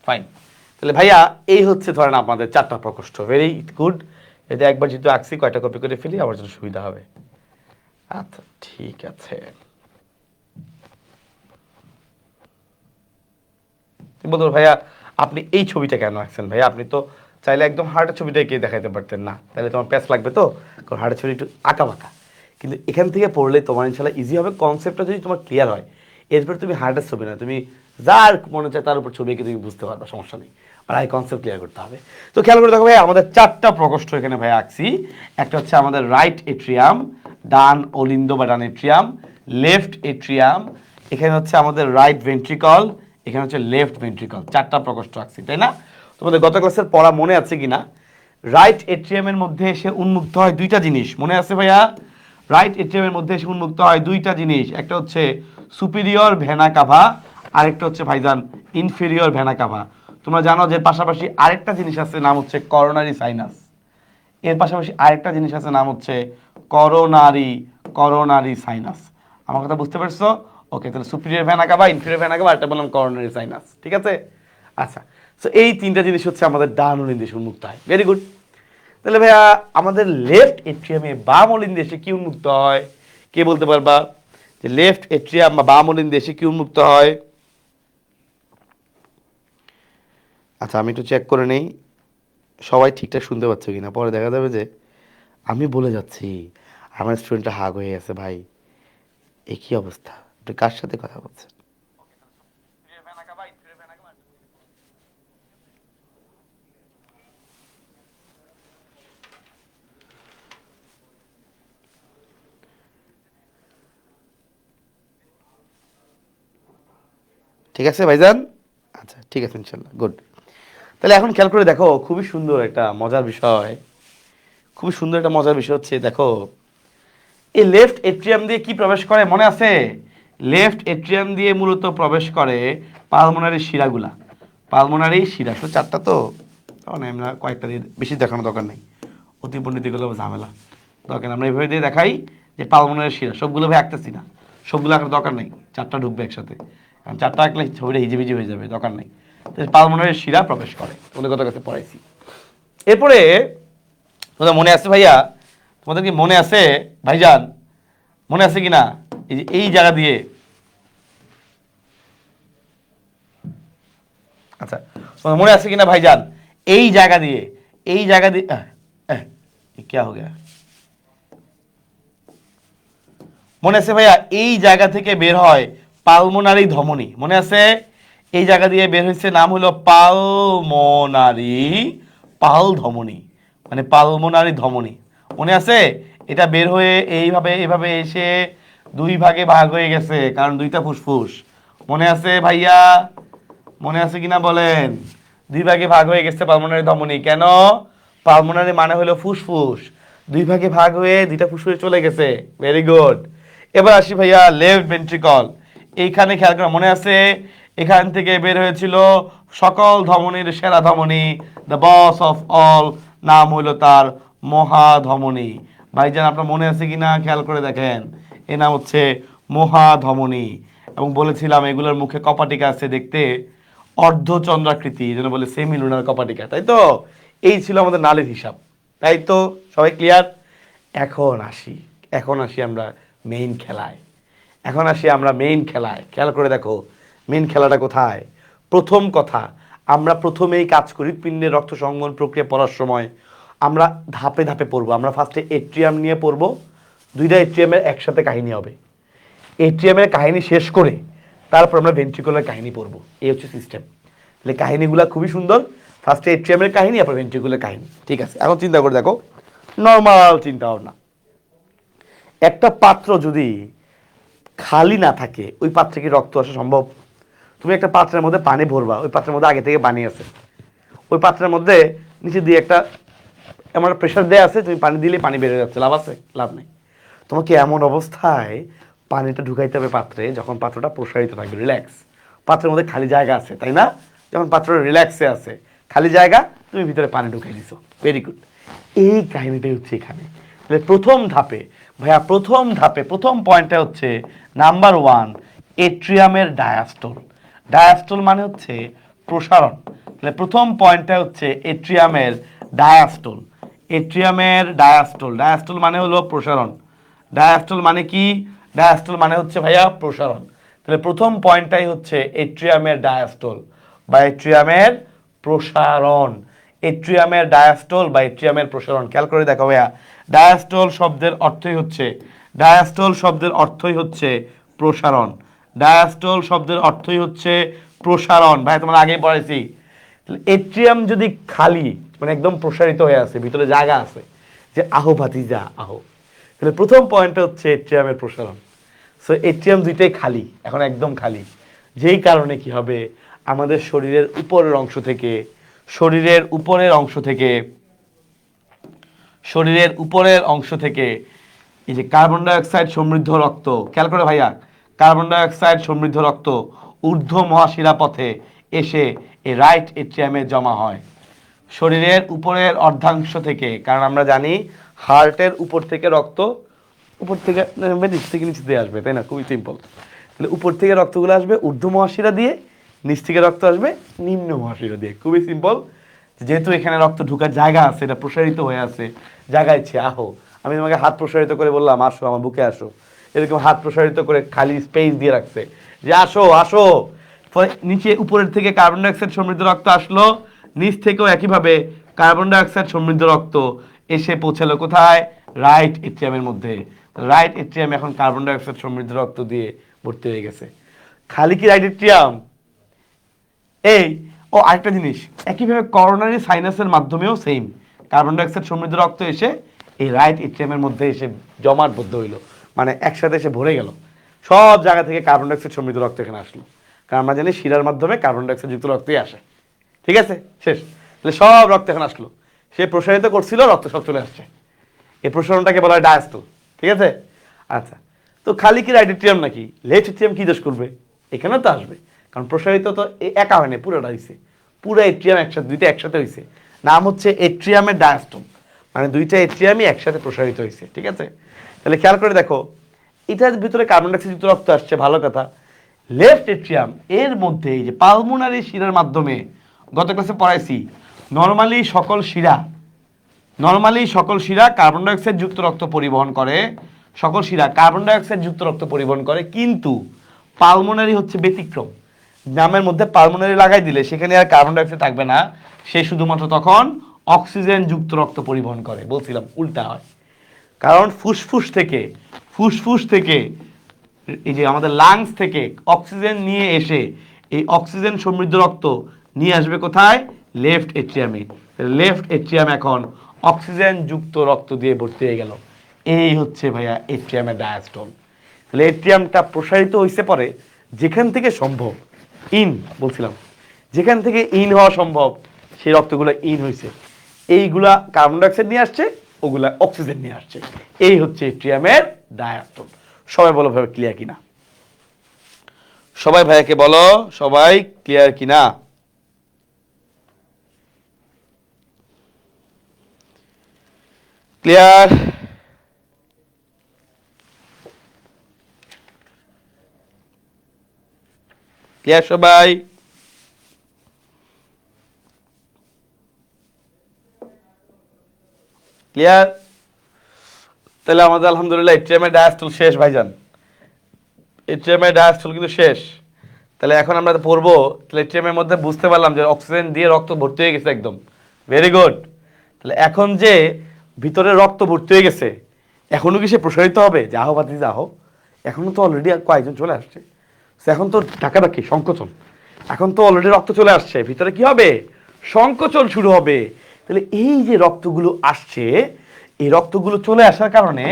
ফাইন। তাহলে ভাইয়া এই হচ্ছে ধরেন আপনাদের 4টা প্রকোষ্ঠ, ভেরি গুড। এতে একবার যেহেতু আঁকছি কয়টা কপি করে ফেলি, আমার জন্য সুবিধা হবে। আচ্ছা ঠিক আছে, বলতো ভাইয়া আপনি এই ছবিটা কেন আঁকছেন ভাইয়া? আপনি তো চাইলে একদম হার্টের ছবিটা এঁকে দেখাইতে পারতেন না, তাহলে তোমার প্যাচ লাগবে তো, কারণ হার্টের ছবি একটু আঁকা বাঁকা। কিন্তু এখান থেকে পড়লে তোমার ইনশাল্লাহ ইজি হবে, কনসেপ্টটা যদি তোমার ক্লিয়ার হয়, এরপর তুমি হার্টের ছবি না, তুমি যার মনে চায় তার উপর ছবি এঁকে তুমি বুঝতে পারবে, সমস্যা নেই। আর এই কনসেপ্ট ক্লিয়ার করতে হবে। তো খেয়াল করে দেখো ভাই, আমাদের 4টা প্রকোষ্ঠ এখানে ভাই আঁকছি। একটা হচ্ছে আমাদের রাইট এট্রিয়াম, ডান অলিন্দ বা ডান এট্রিয়াম, লেফট এট্রিয়াম, এখানে হচ্ছে আমাদের রাইট ভেন্ট্রিকল, এখানে হচ্ছে লেফট ভেন্ট্রিকল। 4টা প্রকোষ্ঠ আঁকছি, তাই না? তোমাদের গত ক্লাসের পড়া মনে আছে কিনা? রাইট এট্রিয়ামের মধ্যে এসে উন্মুক্ত হয় 2টা জিনিস, মনে আছে ভাইয়া? রাইট এট্রিয়ামের মধ্যে এসে উন্মুক্ত হয় 2টা জিনিস, একটা হচ্ছে সুপিরিয়র ভেনা কাভা, আরেকটা হচ্ছে ভাইজান ইনফেরিয়র ভেনা কাভা। তোমরা জানো যে পাশাপাশি আরেকটা জিনিস আছে, নাম হচ্ছে করোনারি সাইনাস। এর পাশাপাশি আরেকটা জিনিস আছে, নাম হচ্ছে করোনারি সাইনাস। আমার কথা বুঝতে পারছো? ওকে, তাহলে superior vena CAVA, inferior vena CAVA, একটা বললাম করোনারি সাইনাস, ঠিক আছে? আচ্ছা, তো এই 3টা জিনিস হচ্ছে আমাদের ডান অলিন্দেশে উন্মুক্ত হয়, ভেরি গুড। তাহলে ভাইয়া আমাদের লেফট এট্রিয়ামে বাম অলিন্দেশে কি উন্মুক্ত হয়? কে বলতে পারবা যে লেফট এট্রিয়াম বা বাম অলিন্দেশে কি উন্মুক্ত হয়? আচ্ছা আমি একটু চেক করে নেই সবাই ঠিকঠাক শুনতে পাচ্ছ কিনা, পরে দেখা যাবে যে আমি বলে যাচ্ছি আমার স্টুডেন্টটা হাগ হয়ে গেছে। ভাই এ কি অবস্থা, আপনি কার সাথে কথা বলছেন? ঠিক আছে ভাইজান, আচ্ছা ঠিক আছে ইনশাল্লাহ, গুড। তাহলে এখন খেয়াল করে দেখো, খুবই সুন্দর একটা মজার বিষয়, খুবই সুন্দর একটা মজার বিষয় হচ্ছে, দেখো এই লেফট এট্রিয়াম দিয়ে কি প্রবেশ করে মনে আছে? লেফট এট্রিয়াম দিয়ে মূলত প্রবেশ করে পালমোনারি শিরাগুলা। পালমোনারি শিরা শুধু 4টা তো, তখন আমরা কয়েকটা দিয়ে বেশি দেখানো দরকার নেই, অতি পণ্ডিতগুলো ঝামেলা দরকার নেই। আমরা এইভাবে দিয়ে দেখাই যে পালমোনারি শিরা, সবগুলো ভাই আঁকতেছি না, সবগুলো আঁকার দরকার নেই, 4টা ঢুকবে একসাথে, কারণ 4টা আঁকলে ছবিটা হিজিবিজি হয়ে যাবে, দরকার নেই। পালমোনারি শিরা প্রবেশ করে, তোমাদের কথা কাছে পড়াইছি। এরপরে তোমাদের মনে আছে ভাইয়া, তোমাদের কি মনে আছে ভাইজান, মনে আছে কিনা এই যে এই জায়গা দিয়ে, আচ্ছা তোমাদের মনে আছে কিনা ভাইজান, এই জায়গা দিয়ে, এই জায়গা দিয়ে क्या हो गया, মনে আছে ভাইয়া এই জায়গা থেকে বের হয় পালমোনারি ধমনী, মনে আছে? এই জায়গা দিয়ে বের হয়েছে, নাম হলো পাল ধমনী, মানে পালমোনারি ধমনী, মনে আছে? এটা বের হয়ে এইভাবে এভাবে এসে 2 ভাগে ভাগ হয়ে গেছে, কারণ 2টা ফুসফুস, মনে আছে ভাইয়া? মনে আছে কিনা বলেন? 2 ভাগে ভাগ হয়ে গেছে পালমোনারি ধমনী, কেন? পালমোনারি মানে হলো ফুসফুস, 2 ভাগে ভাগ হয়ে 2টা ফুসফুসে চলে গেছে, ভেরি গুড। এবার আসি ভাইয়া লেফট ভেন্ট্রিকল, এইখানে খেয়াল করা, মনে আছে? এখান থেকে বের হয়েছিল সকল ধমনীর সেরা ধমনী, দ্য বস অফ অল, নাম হইল তার মহাধমনী। ভাইজান আপনার মনে আছে কিনা খেয়াল করে দেখেন, এর নাম হচ্ছে মহাধমনী। এবং বলেছিলাম এগুলোর মুখে কপাটিকা আছে, দেখতে অর্ধচন্দ্রাকৃতি, যেন বলে সেমি লুনার কপাটিকা, তাই তো? এই ছিল আমাদের নালীর হিসাব, তাই তো? সবাই ক্লিয়ার? এখন আসি আমরা মেইন খেলায়, খেয়াল করে দেখো মেইন খেলাটা কোথায়। প্রথম কথা, আমরা প্রথমেই কাজ করি পিণ্ডের রক্ত সংবহন প্রক্রিয়া পড়ার সময় আমরা ধাপে ধাপে পড়বো। আমরা ফার্স্টে এট্রিয়াম নিয়ে পড়বো, 2টা এট্রিয়ামের একসাথে কাহিনী হবে, এট্রিয়ামের কাহিনী শেষ করে তারপর আমরা ভেন্ট্রিকুলার কাহিনী পড়বো, এই হচ্ছে সিস্টেম। তাহলে কাহিনীগুলো খুবই সুন্দর, ফার্স্টে এট্রিয়ামের কাহিনী, তারপর ভেন্ট্রিকুলার কাহিনী, ঠিক আছে? এখন চিন্তা করে দেখো, নর্মাল চিন্তা ভাবনা, একটা পাত্র যদি খালি না থাকে, ওই পাত্রে কি রক্ত আসা সম্ভব? তুমি একটা পাত্রের মধ্যে পানি ভরবা, ওই পাত্রের মধ্যে আগে থেকে পানি আছে, ওই পাত্রের মধ্যে নিচে দিয়ে একটা এমন প্রেশার দেওয়া আছে, তুমি পানি দিলে পানি বেড়ে যাচ্ছে, লাভ আছে? লাভ নেই। তোমাকে এমন অবস্থায় পানিটা ঢুকাইতে হবে পাত্রে যখন পাত্রটা প্রসারিত থাকবে, রিল্যাক্স, পাত্রের মধ্যে খালি জায়গা আছে, তাই না? যখন পাত্রটা রিল্যাক্সে আছে, খালি জায়গা, তুমি ভিতরে পানি ঢুকাই দিছো, ভেরি গুড। এই কাহিনীটাই হচ্ছে এখানে। তাহলে প্রথম ধাপে ভাইয়া, প্রথম পয়েন্টটা হচ্ছে নাম্বার 1, এট্রিয়ামের ডায়াস্টল। ডায়াস্টল মানে হচ্ছে প্রসারণ। তাহলে প্রথম পয়েন্টটা হচ্ছে এট্রিয়ামের ডায়াস্টল। এট্রিয়ামের ডায়াস্টল, ডায়াস্টল মানে হলো প্রসারণ। ডায়াস্টল মানে কি? ডায়াস্টল মানে হচ্ছে ভাইয়া প্রসারণ। তাহলে প্রথম পয়েন্টটাই হচ্ছে এট্রিয়ামের ডায়াস্টল বা এট্রিয়ামের প্রসারণ। এট্রিয়ামের ডায়াস্টল বা এট্রিয়ামের প্রসারণ। খেয়াল করে দেখো ভাইয়া, ডায়াস্টল শব্দের অর্থই হচ্ছে, ডায়াস্টল শব্দের অর্থই হচ্ছে প্রসারণ। ডায়াস্টল শব্দের অর্থই হচ্ছে প্রসারণ। ভাই তোমরা আগেই পড়েছি। এট্রিয়াম যদি খালি মানে একদম প্রসারিত হয়ে আছে, ভিতরে জায়গা আছে, যে আহো ভাতিজা আহো, তাহলে প্রথম পয়েন্টটা হচ্ছে এট্রিয়ামের প্রসারণ। সো এট্রিয়াম দুইটাই খালি, এখন একদম খালি, যেই কারণে কি হবে, আমাদের শরীরের উপরের অংশ থেকে, শরীরের উপরের অংশ থেকে, শরীরের উপরের অংশ থেকে এই যে কার্বন ডাইঅক্সাইড সমৃদ্ধ রক্ত, খেয়াল করে ভাইয়া, কার্বন ডাইঅক্সাইড সমৃদ্ধ রক্ত ঊর্ধ্ব মহাশিরা পথে এসে এই রাইট এট্রিয়ামে জমা হয়। শরীরের উপরের অর্ধাংশ থেকে, কারণ আমরা জানি হার্টের উপর থেকে রক্ত উপর থেকে নিচ থেকে নিচে দিয়ে আসবে, তাই না? খুবই সিম্পল। তাহলে উপর থেকে রক্তগুলো আসবে ঊর্ধ্ব মহাশিরা দিয়ে, নিচ থেকে রক্ত আসবে নিম্ন মহাশিরা দিয়ে। খুবই সিম্পল। যেহেতু এখানে রক্ত ঢোকার জায়গা আছে, এটা প্রসারিত হয়ে আছে, জায়গাইছে আহো। আমি তোমাকে হাত প্রসারিত করে বললাম আসো আমার বুকে আসো, এরকম হাত প্রসারিত করে খালি স্পেস দিয়ে রাখছে যে আসো আসো। নিচে উপরের থেকে কার্বন ডাইঅক্সাইড সমৃদ্ধ রক্ত আসলো, নিচ থেকেও একইভাবে কার্বন ডাইঅক্সাইড সমৃদ্ধ রক্ত এসে পৌঁছালো কোথায়? রাইট এট্রিয়ামের মধ্যে। রাইট এট্রিয়াম এখন কার্বন ডাইঅক্সাইড সমৃদ্ধ রক্ত দিয়ে ভর্তি হয়ে গেছে। খালি কি রাইট এট্রিয়াম? এই ও আরেকটা জিনিস, একইভাবে করোনারি সাইনাসের মাধ্যমেও সেম, কার্বন ডাইঅক্সাইড সমৃদ্ধ রক্ত এসে এই রাইট এট্রিয়ামের মধ্যে এসে জমাটবদ্ধ হইলো, মানে একসাথে এসে ভরে গেল। সব জায়গা থেকে কার্বন ডাইঅক্সাইড সমৃদ্ধ রক্ত এখানে আসলো, কারণ আমরা জানি শিরার মাধ্যমে কার্বন ডাইঅক্সাইড যুক্ত রক্তই আসে। ঠিক আছে, শেষ। তাহলে সব রক্ত এখানে আসলো, সে প্রসারিত করছিল, রক্ত সব চলে আসছে। এই প্রসারণটাকে বলা হয় ডায়াস্টল। ঠিক আছে, আচ্ছা। তো খালি কি রাইট এট্রিয়াম নাকি? লেফট এট্রিয়াম কি দোষ করবে? এখানেও তো আসবে, কারণ প্রসারিত তো একা হয়নি, পুরোটা হয়েছে, পুরো এট্রিয়াম একসাথে, দুইটা একসাথে হয়েছে, নাম হচ্ছে এট্রিয়ামের ডায়াস্টল, মানে দুইটা এট্রিয়ামই একসাথে প্রসারিত হয়েছে। ঠিক আছে, তাহলে খেয়াল করে দেখো, এটার ভিতরে কার্বন ডাইঅক্সাইড যুক্ত রক্ত আসছে, ভালো কথা। লেফট এট্রিয়াম এর মধ্যে এই যে পালমোনারি শিরার মাধ্যমে, গত ক্লাসে পড়াইছি, নর্মালি সকল শিরা কার্বন ডাইঅক্সাইড যুক্ত রক্ত পরিবহন করে, সকল শিরা কার্বন ডাইঅক্সাইড যুক্ত রক্ত পরিবহন করে, কিন্তু পালমোনারি হচ্ছে ব্যতিক্রম। নামের মধ্যে পালমোনারি লাগাই দিলে সেখানে আর কার্বন ডাইঅক্সাইড থাকবে না, সে শুধুমাত্র তখন অক্সিজেন যুক্ত রক্ত পরিবহন করে। বলছিলাম উল্টা হয়, কারণ ফুসফুস থেকে এই যে আমাদের লাংস থেকে অক্সিজেন নিয়ে এসে এই অক্সিজেন সমৃদ্ধ রক্ত নিয়ে আসবে কোথায়? লেফট এট্রিয়ামে। লেফট এট্রিয়াম এখন অক্সিজেন যুক্ত রক্ত দিয়ে ভর্তি হয়ে গেল। এই হচ্ছে ভাইয়া এট্রিয়ামের ডায়াস্টল। তাহলে এট্রিয়ামটা প্রসারিত হইছে পরে যেখান থেকে সম্ভব, বলছিলাম যেখান থেকে হওয়া সম্ভব সেই রক্তগুলো হয়েছে, এইগুলা কার্বন ডাইঅক্সাইড নিয়ে আসছে, ওগুলা অক্সিজেন নিয়ে আসছে। এই হচ্ছে এট্রিয়ামের ডায়াস্টল। সবাই বলো ভাই ক্লিয়ার কিনা? সবাই ভাইয়াকে বলো সবাই ক্লিয়ার কিনা? ক্লিয়ার? ক্লিয়ার সবাই? ক্লিয়ার? তাহলে আমাদের আলহামদুলিল্লাহ এট্রিয়ামের ডায়াস্টল শেষ ভাইজান, এট্রিয়ামের ডায়াস্টল কিন্তু শেষ। তাহলে এখন আমরা পড়বো, তাহলে এট্রিয়ামের মধ্যে বুঝতে পারলাম যে অক্সিজেন দিয়ে রক্ত ভর্তি হয়ে গেছে একদম, ভেরি গুড। তাহলে এখন যে ভিতরে রক্ত ভর্তি হয়ে গেছে, এখনো কি সে প্রসারিত হবে? যাহো বাতি যাহো, এখনো তো অলরেডি কয়েকজন চলে আসছে, এখন তো ডাকাডাকি সংকোচন, এখন তো অলরেডি রক্ত চলে আসছে, ভিতরে কি হবে? সংকোচন শুরু হবে। তাহলে এই যে রক্তগুলো আসছে, এই রক্তগুলো চলে আসার কারণে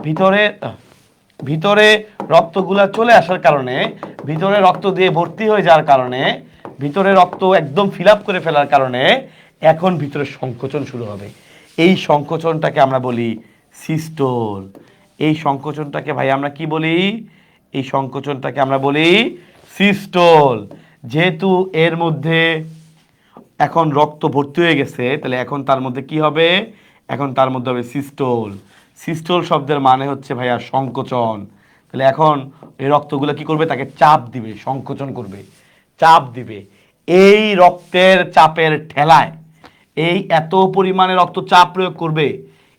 ভিতরে রক্তগুলা চলে আসার কারণে, ভিতরে রক্ত দিয়ে ভর্তি হয়ে যাওয়ার কারণে, ভিতরে রক্ত একদম ফিল আপ করে ফেলার কারণে এখন ভিতরে সংকোচন শুরু হবে। এই সংকোচনটাকে আমরা বলি সিস্টোল। এই সংকোচনটাকে ভাই আমরা কি বলি? এই সংকোচনটাকে আমরা বলি সিস্টোল। যেহেতু এর মধ্যে এখন রক্ত ভর্তি হয়ে গেছে, তাহলে এখন তার মধ্যে কি হবে? এখন তার মধ্যে হবে সিস্টোল। সিস্টোল শব্দের মানে হচ্ছে ভাইয়া সংকোচন। তাহলে এখন এই রক্তগুলো কি করবে? তাকে চাপ দিবে, সংকোচন করবে, চাপ দিবে। এই রক্তের চাপের ঠেলায় এই এত পরিমাণে রক্তচাপ প্রয়োগ করবে,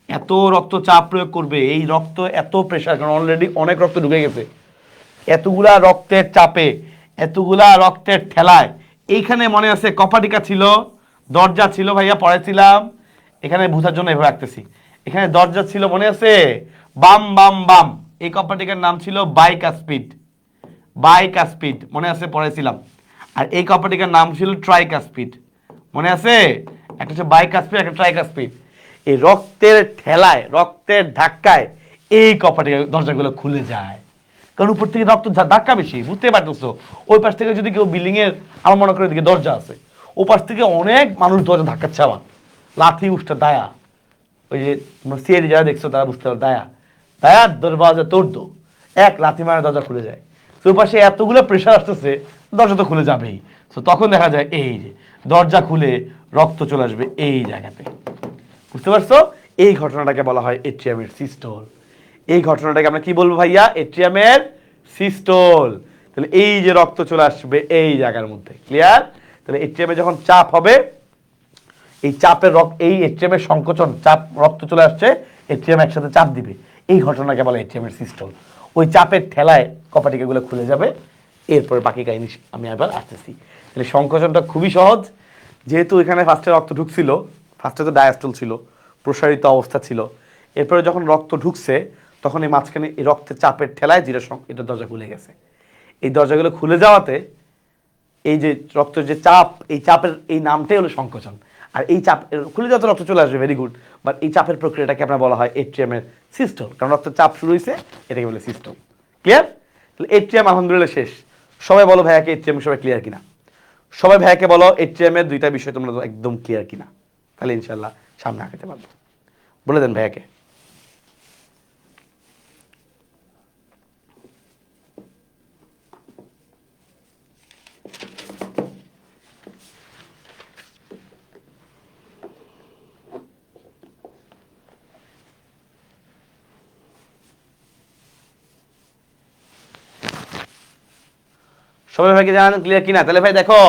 এত রক্তচাপ প্রয়োগ করবে, এই রক্ত এত প্রেশার, কারণ অলরেডি অনেক রক্ত ঢুকে গেছে, এতগুলা রক্তের চাপে, এতগুলা রক্তের ঠেলায়। এইখানে মনে আছে কপাটিকা ছিল, দরজা ছিল, ভাইয়া পড়েছিলাম, এখানে বোঝার জন্য এভাবে রাখতেছি। এখানে দরজা ছিল মনে আছে, বাম বাম বাম, এই কপাটিকার নাম ছিল বাইকাস্পিড, বাইকাস্পিড মনে আছে পড়েছিলাম। আর এই কপাটিকার নাম ছিল ট্রাইকাস্পিড, মনে আছে, একটা হচ্ছে বাইকাস্পিড, একটা ট্রাইকাস্পিড। এই রক্তের ঠেলায়, রক্তের ধাক্কায় এই কপাটিকা দরজাগুলো খুলে যায়, কারণ উপর থেকে রক্ত ধাক্কা বেশি, বুঝতে পারতেছো। ওই পাশ থেকে যদি কেউ বিল্ডিং এর, আমার মনে করে দিকে দরজা আছে, ও পাশ থেকে অনেক মানুষ দরজা ধাক্কাচ্ছে, আবার লাঠি উষ্টা দায়া, ওই যে সিআইডি যারা দেখছো তারা বুঝতে পারো, দায়া দায়া দরজা তোর দো, এক লাথি মারা দরজা খুলে যায়। তো ওই পাশে এতগুলো প্রেশার আসতেছে, দরজা তো খুলে যাবেই। তো তখন দেখা যায় এই যে দরজা খুলে রক্ত চলে আসবে এই জায়গাতে, বুঝতে পারছো। এই ঘটনাটাকে বলা হয় এট্রিয়ামের সিস্টোল। এই ঘটনাটাকে আমরা কি বলবো ভাইয়া, এট্রিয়ামের সিস্টোল। তাহলে এই যে রক্ত চলে আসবে এই জায়গার মধ্যে, ক্লিয়ার। তাহলে এট্রিয়ামে যখন চাপ হবে, এই চাপের এই এট্রিয়ামের সংকোচন, চাপ, রক্ত চলে আসছে, এট্রিয়াম একসাথে চাপ দিবে, এই ঘটনাকে বলে এট্রিয়ামের সিস্টোল। ওই চাপের ঠেলায় কপাটিকাগুলো খুলে যাবে। এরপরে বাকি কাহিনী আমি আবার আসতেছি। তাহলে সংকোচনটা খুবই সহজ, যেহেতু এখানে ফার্স্টে রক্ত ঢুকছিল, ফার্স্টে তো ডায়াস্টল ছিল, প্রসারিত অবস্থা ছিল। এরপরে যখন রক্ত ঢুকছে তখন এই মাঝখানে এই রক্তের চাপের ঠেলায় যেটা এটা দরজা খুলে গেছে। এই দরজাগুলো খুলে যাওয়াতে এই যে রক্তের যে চাপ, এই চাপের এই নামটাই হলো সংকোচন। আর এই চাপ খুলে যাওয়াতে রক্ত চলে আসবে, ভেরি গুড। বাট এই চাপের প্রক্রিয়াটাকে আপনার বলা হয় এট্রিয়ামের সিস্টোল, কারণ রক্তের চাপ শুরু হয়েছে, এটাকে বলে সিস্টোল, ক্লিয়ার। তাহলে এট্রিয়াম আলহামদুলিল্লাহ শেষ। সবাই বলো ভাইয়াকে এট্রিয়াম সবাই ক্লিয়ার কিনা, সবাই ভাইয়াকে বলো এট্রিয়ামের দুইটা বিষয় তোমরা একদম ক্লিয়ার কিনা, তাহলে ইনশাল্লাহ সামনে আগাতে পারবো। বলে দেন ভাইয়াকে। সবাই ভাইকে জানান ক্লিয়ার কিনা। তাহলে ভাই দেখো,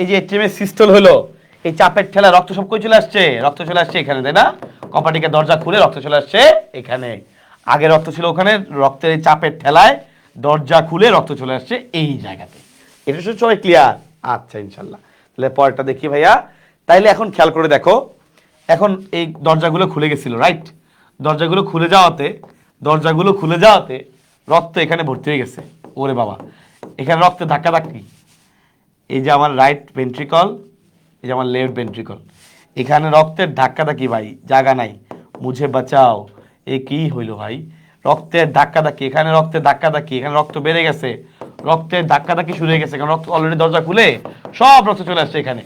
এই যে এট্রিয়ামের সিস্টোল হলো, এই চাপের ঠেলা রক্ত সব কই চলে আসছে, রক্ত চলে আসছে এখানে, তাই না। কপাটিকে দরজা খুলে রক্ত চলে আসছে এখানে, আগে রক্ত ছিল ওখানে, রক্তের এই চাপের ঠেলায় দরজা খুলে রক্ত চলে আসছে এই জায়গাতে। এটা সবাই ক্লিয়ার? আচ্ছা ইনশাল্লাহ। তাহলে পরেরটা দেখি ভাইয়া। তাইলে এখন খেয়াল করে দেখো, এখন এই দরজাগুলো খুলে গেছিল, রাইট। দরজাগুলো খুলে যাওয়াতে, দরজাগুলো খুলে যাওয়াতে রক্ত এখানে ভর্তি হয়ে গেছে। ওরে বাবা, এখানে রক্তের ধাক্কা ধাক্কি, এই যে আমার রাইট ভেন্ট্রিকল, এই যে আমার লেফট ভেন্ট্রিকল, এখানে রক্তের ধাক্কা ধাক্কি ভাই, জায়গা নাই, মুঝে বাঁচাও। এ কি হইলো ভাই, রক্তের ধাক্কা ধাক্কি, এখানে রক্তের ধাক্কা ধাক্কি, এখানে রক্ত বেড়ে গেছে, রক্তের ধাক্কা ধাক্কি শুরু হয়ে গেছে, কারণ রক্ত অলরেডি দরজা খুলে সব রক্ত চলে আসছে এখানে।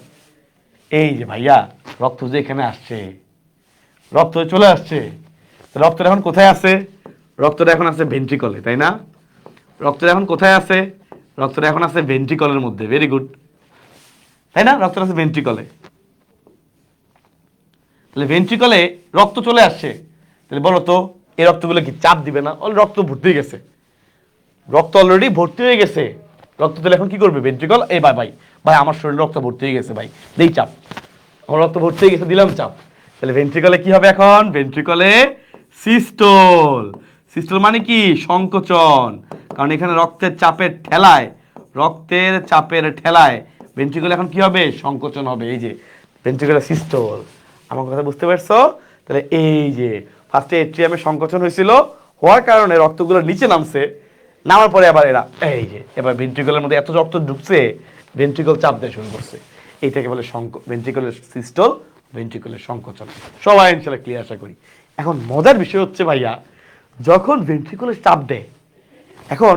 এই যে ভাইয়া রক্ত যে এখানে আসছে, রক্ত চলে আসছে, রক্তটা এখন কোথায় আছে, রক্তটা এখন আছে ভেন্ট্রিকলে, তাই না। রক্তটা এখন কোথায় আছে, রক্তটা এখন আছে ভেন্ট্রিকলের মধ্যে, ভেরি গুড, তাই না, রক্তটা আছে ভেন্ট্রিকলে। তাহলে ভেন্ট্রিকলে রক্ত চলে আসছে, তাহলে বলো তো এই রক্তগুলো কি চাপ দিবে না, রক্ত ভর্তি হয়ে গেছে, রক্ত অলরেডি ভর্তি হয়ে গেছে, রক্ত তাহলে এখন কি করবে ভেন্ট্রিকল, এই ভাই ভাই ভাই আমার শরীরে রক্ত ভর্তি হয়ে গেছে ভাই, দেই চাপ, আমার রক্ত ভর্তি হয়ে গেছে, দিলাম চাপ। তাহলে ভেন্ট্রিকলে কি হবে এখন, ভেন্ট্রিকলে সিস্টোল। সিস্টোল মানে কি, সংকোচন, কারণ এখানে রক্তের চাপের ঠেলায়, রক্তের চাপের ঠেলায় ভেন্ট্রিকল এখন কি হবে, সংকোচন হবে। এই যে ভেন্ট্রিকুলার সিস্টোল, আমার কথা বুঝতে পারছো। তাহলে এই যে ফার্স্টে এট্রিয়ামে সংকোচন হয়েছিল, হওয়ার কারণে রক্তগুলো নিচে নামছে, নামার পরে আবার এরা এই যে এবার ভেন্ট্রিকলের মধ্যে এত রক্ত ঢুকছে, ভেন্ট্রিকল চাপ দেওয়া শুরু করছে, এইটাকে বলে ভেন্ট্রিকুলার সিস্টোল, ভেন্ট্রিকুলার সংকোচন। সবাই ইনশাল্লাহ ক্লিয়ার আশা করি। এখন মজার বিষয় হচ্ছে ভাইয়া, যখন ভেন্ট্রিকুলার চাপ দেয়, এখন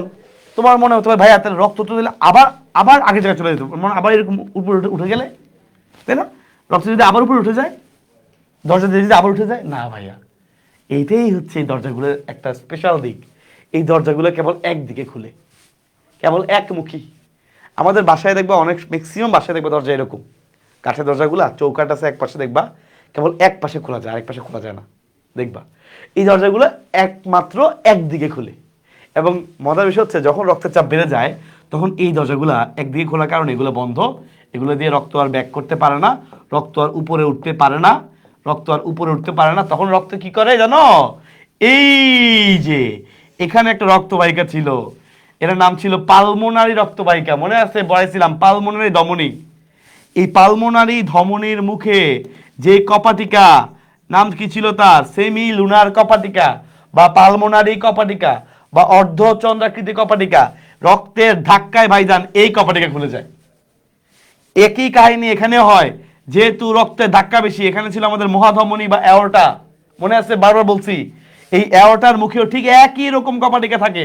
তোমার মনে হতে পারে ভাইয়া তাহলে রক্ত তো দিলে আবার আবার আগের জায়গায় চলে যেত, মানে আবার এরকম উপরে উঠে গেলে, তাই না, রক্ত যদি আবার উপরে উঠে যায়, দরজা দিয়ে যদি আবার উঠে যায়, না ভাইয়া, এইটাই হচ্ছে এই দরজাগুলোর একটা স্পেশাল দিক। এই দরজাগুলো কেবল একদিকে খুলে, কেবল একমুখী। আমাদের বাসায় দেখবা, অনেক ম্যাক্সিমাম বাসায় দেখবা দরজা এরকম, কাঠের দরজাগুলা চৌকাট আছে এক পাশে, দেখবা কেবল এক পাশে খোলা যায়, আরেক পাশে খোলা যায় না। দেখবা এই দরজাগুলো একমাত্র একদিকে খুলে। এবং মজার বিষয় হচ্ছে যখন রক্তের চাপ বেড়ে যায় তখন এই দরজাগুলা একদিকে খোলার কারণে এগুলো বন্ধ, এগুলো দিয়ে রক্ত আর ব্যাক করতে পারে না, রক্ত আর উপরে উঠতে পারে না, রক্ত আর উপরে উঠতে পারে না। তখন রক্ত কি করে জানো? এই যে এখানে একটা রক্তবাহিকা ছিল, এর নাম ছিল পালমোনারি রক্তবাহিকা। মনে আছে? বলেছিলাম পালমোনারি ধমনী। এই পালমোনারি ধমনীর মুখে যে কপাটিকা, নাম কি ছিল তার? সেমি লুনার কপাটিকা বা পালমোনারি কপাটিকা বা অর্ধচন্দ্রাকৃতি কপাটিকা, রক্তের ধাক্কায় ভাইজান এই কপাটিকা খুলে যায়। একই কাহিনী এখানে হয়, যেহেতু রক্তের ধাক্কা বেশি। এখানে ছিল আমাদের মহাধমনী বা অ্যাওর্টা, মনে আছে? বারবার বলছি, এই অ্যাওর্টার মুখেও ঠিক একই রকম কপাটিকা থাকে।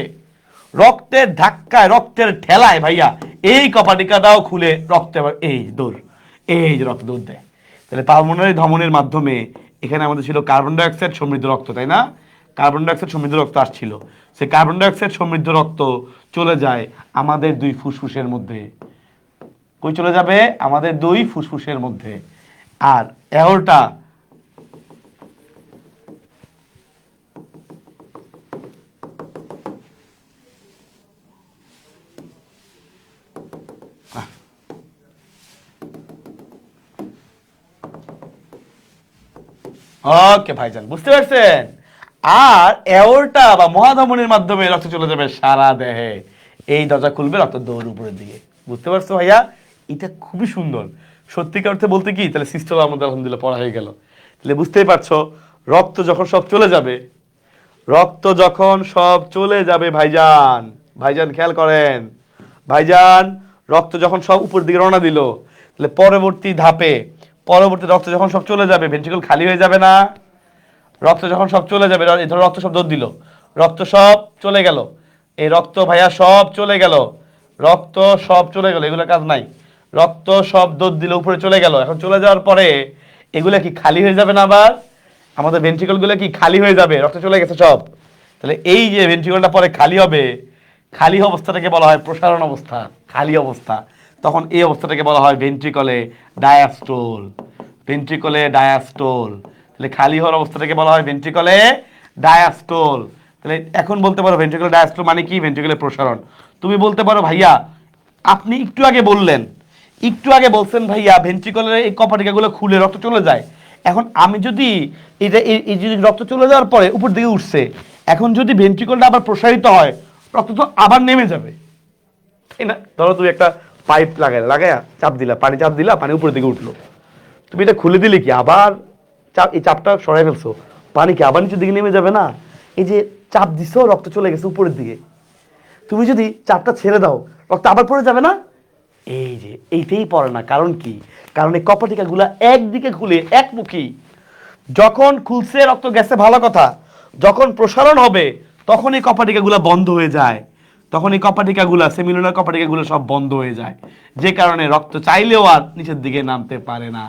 রক্তের ধাক্কায়, রক্তের ঠেলায় ভাইয়া এই কপাটিকাটাও খুলে রক্তে এই দৌড়, এই যে রক্ত দৌড় দেয়। তাহলে পালমোনারি ধমনের মাধ্যমে এখানে আমাদের ছিল কার্বন ডাইঅক্সাইড সমৃদ্ধ রক্ত, তাই না? কার্বন ডাইঅক্সাইড সমৃদ্ধ রক্ত আসছিল, সে কার্বন ডাইঅক্সাইড সমৃদ্ধ রক্ত চলে যায় আমাদের দুই ফুসফুসের মধ্যে। কই চলে যাবে? আমাদের দুই ফুসফুসের মধ্যে। আর অ্যাওর্টা ওকে ভাইজান, বুঝতে পারছেন? আর অ্যাওর্টা বা মহাধমনীর মাধ্যমে রক্ত চলে যাবে সারা দেহে, এই দরজা খুলবে রক্ত দৌড় উপরের দিকে। বুঝতে পারছো ভাইয়া? এটা খুবই সুন্দর। সত্যিকার অর্থে বলতে কি, তাহলে সিস্টেম আমাদের আলহামদুলিল্লাহ পড়া হয়ে গেল। তাহলে বুঝতেই পারছো, রক্ত যখন সব চলে যাবে, রক্ত যখন সব চলে যাবে ভাইজান, ভাইজান খেয়াল করেন ভাইজান, রক্ত যখন সব উপর দিকে রওনা দিল, তাহলে পরবর্তী ধাপে, পরবর্তী রক্ত যখন সব চলে যাবে, ভেন্ট্রিকল খালি হয়ে যাবে না? রক্ত যখন সব চলে যাবে, ধরো রক্ত সব দৌড় দিল, রক্ত সব চলে গেল, এই রক্ত ভাইয়া সব চলে গেল, রক্ত সব চলে গেল, এগুলো কাজ নাই। রক্ত সব দৌড় দিল, উপরে চলে গেল। এখন চলে যাওয়ার পরে এগুলো কি খালি হয়ে যাবে না? আবার আমাদের ভেন্ট্রিকল গুলো কি খালি হয়ে যাবে? রক্ত চলে গেছে সব। তাহলে এই যে ভেন্ট্রিকলটা পরে খালি হবে, খালি অবস্থাটাকে বলা হয় প্রসারণ অবস্থা, খালি অবস্থা। তখন এই অবস্থাটাকে বলা হয় ভেন্ট্রিকলে ডায়াস্টোল, ভেন্ট্রিকলে ডায়াস্টোল। তাহলে খালি হওয়ার অবস্থাটাকে বলা হয় ভেন্ট্রিকলে ডায়াস্টোল। তাহলে এখন বলতে পারো ভেন্ট্রিকলে ডায়াস্টোল মানে কি? ভেন্ট্রিকলে প্রসারণ। তুমি বলতে পারো ভাইয়া, আপনি একটু আগে বললেন, একটু আগে বলছেন ভাইয়া ভেন্ট্রিকলের এই কপাটিকাগুলো খুলে রক্ত চলে যায়। এখন আমি যদি এটা এই যদি রক্ত চলে যাওয়ার পরে উপর দিকে উঠছে, এখন যদি ভেন্ট্রিকলটা আবার প্রসারিত হয়, রক্ত তো আবার নেমে যাবে, তাই না? ধরো তুমি একটা পাইপ লাগায়া চাপ দিলা, পানি চাপ দিলা, পানি উপরের দিকে উঠলো, তুমি এটা খুলে দিলে কি আবার চাপ, এই চাপটা সরাই ফেলছো, পানি কি আবার নিচের দিকে নেমে যাবে না? এই যে চাপ দিছো, রক্ত চলে গেছে উপরের দিকে, তুমি যদি চাপটা ছেড়ে দাও, রক্ত আবার পড়ে যাবে না? এই যে এইটাই পড়ে না। কারণ কি? কারণ এই কপাটিকাগুলা একদিকে খুলে একমুখী। যখন খুলছে রক্ত গেছে ভালো কথা, যখন প্রসারণ হবে তখন এই কপাটিকাগুলা বন্ধ হয়ে যায়, তখন এই কপাটিকাগুলা, সেমিলুনার কপাটিকাগুলো সব বন্ধ হয়ে যায়, যে কারণে রক্ত চাইলেও আর নিচের দিকে নামতে পারে না।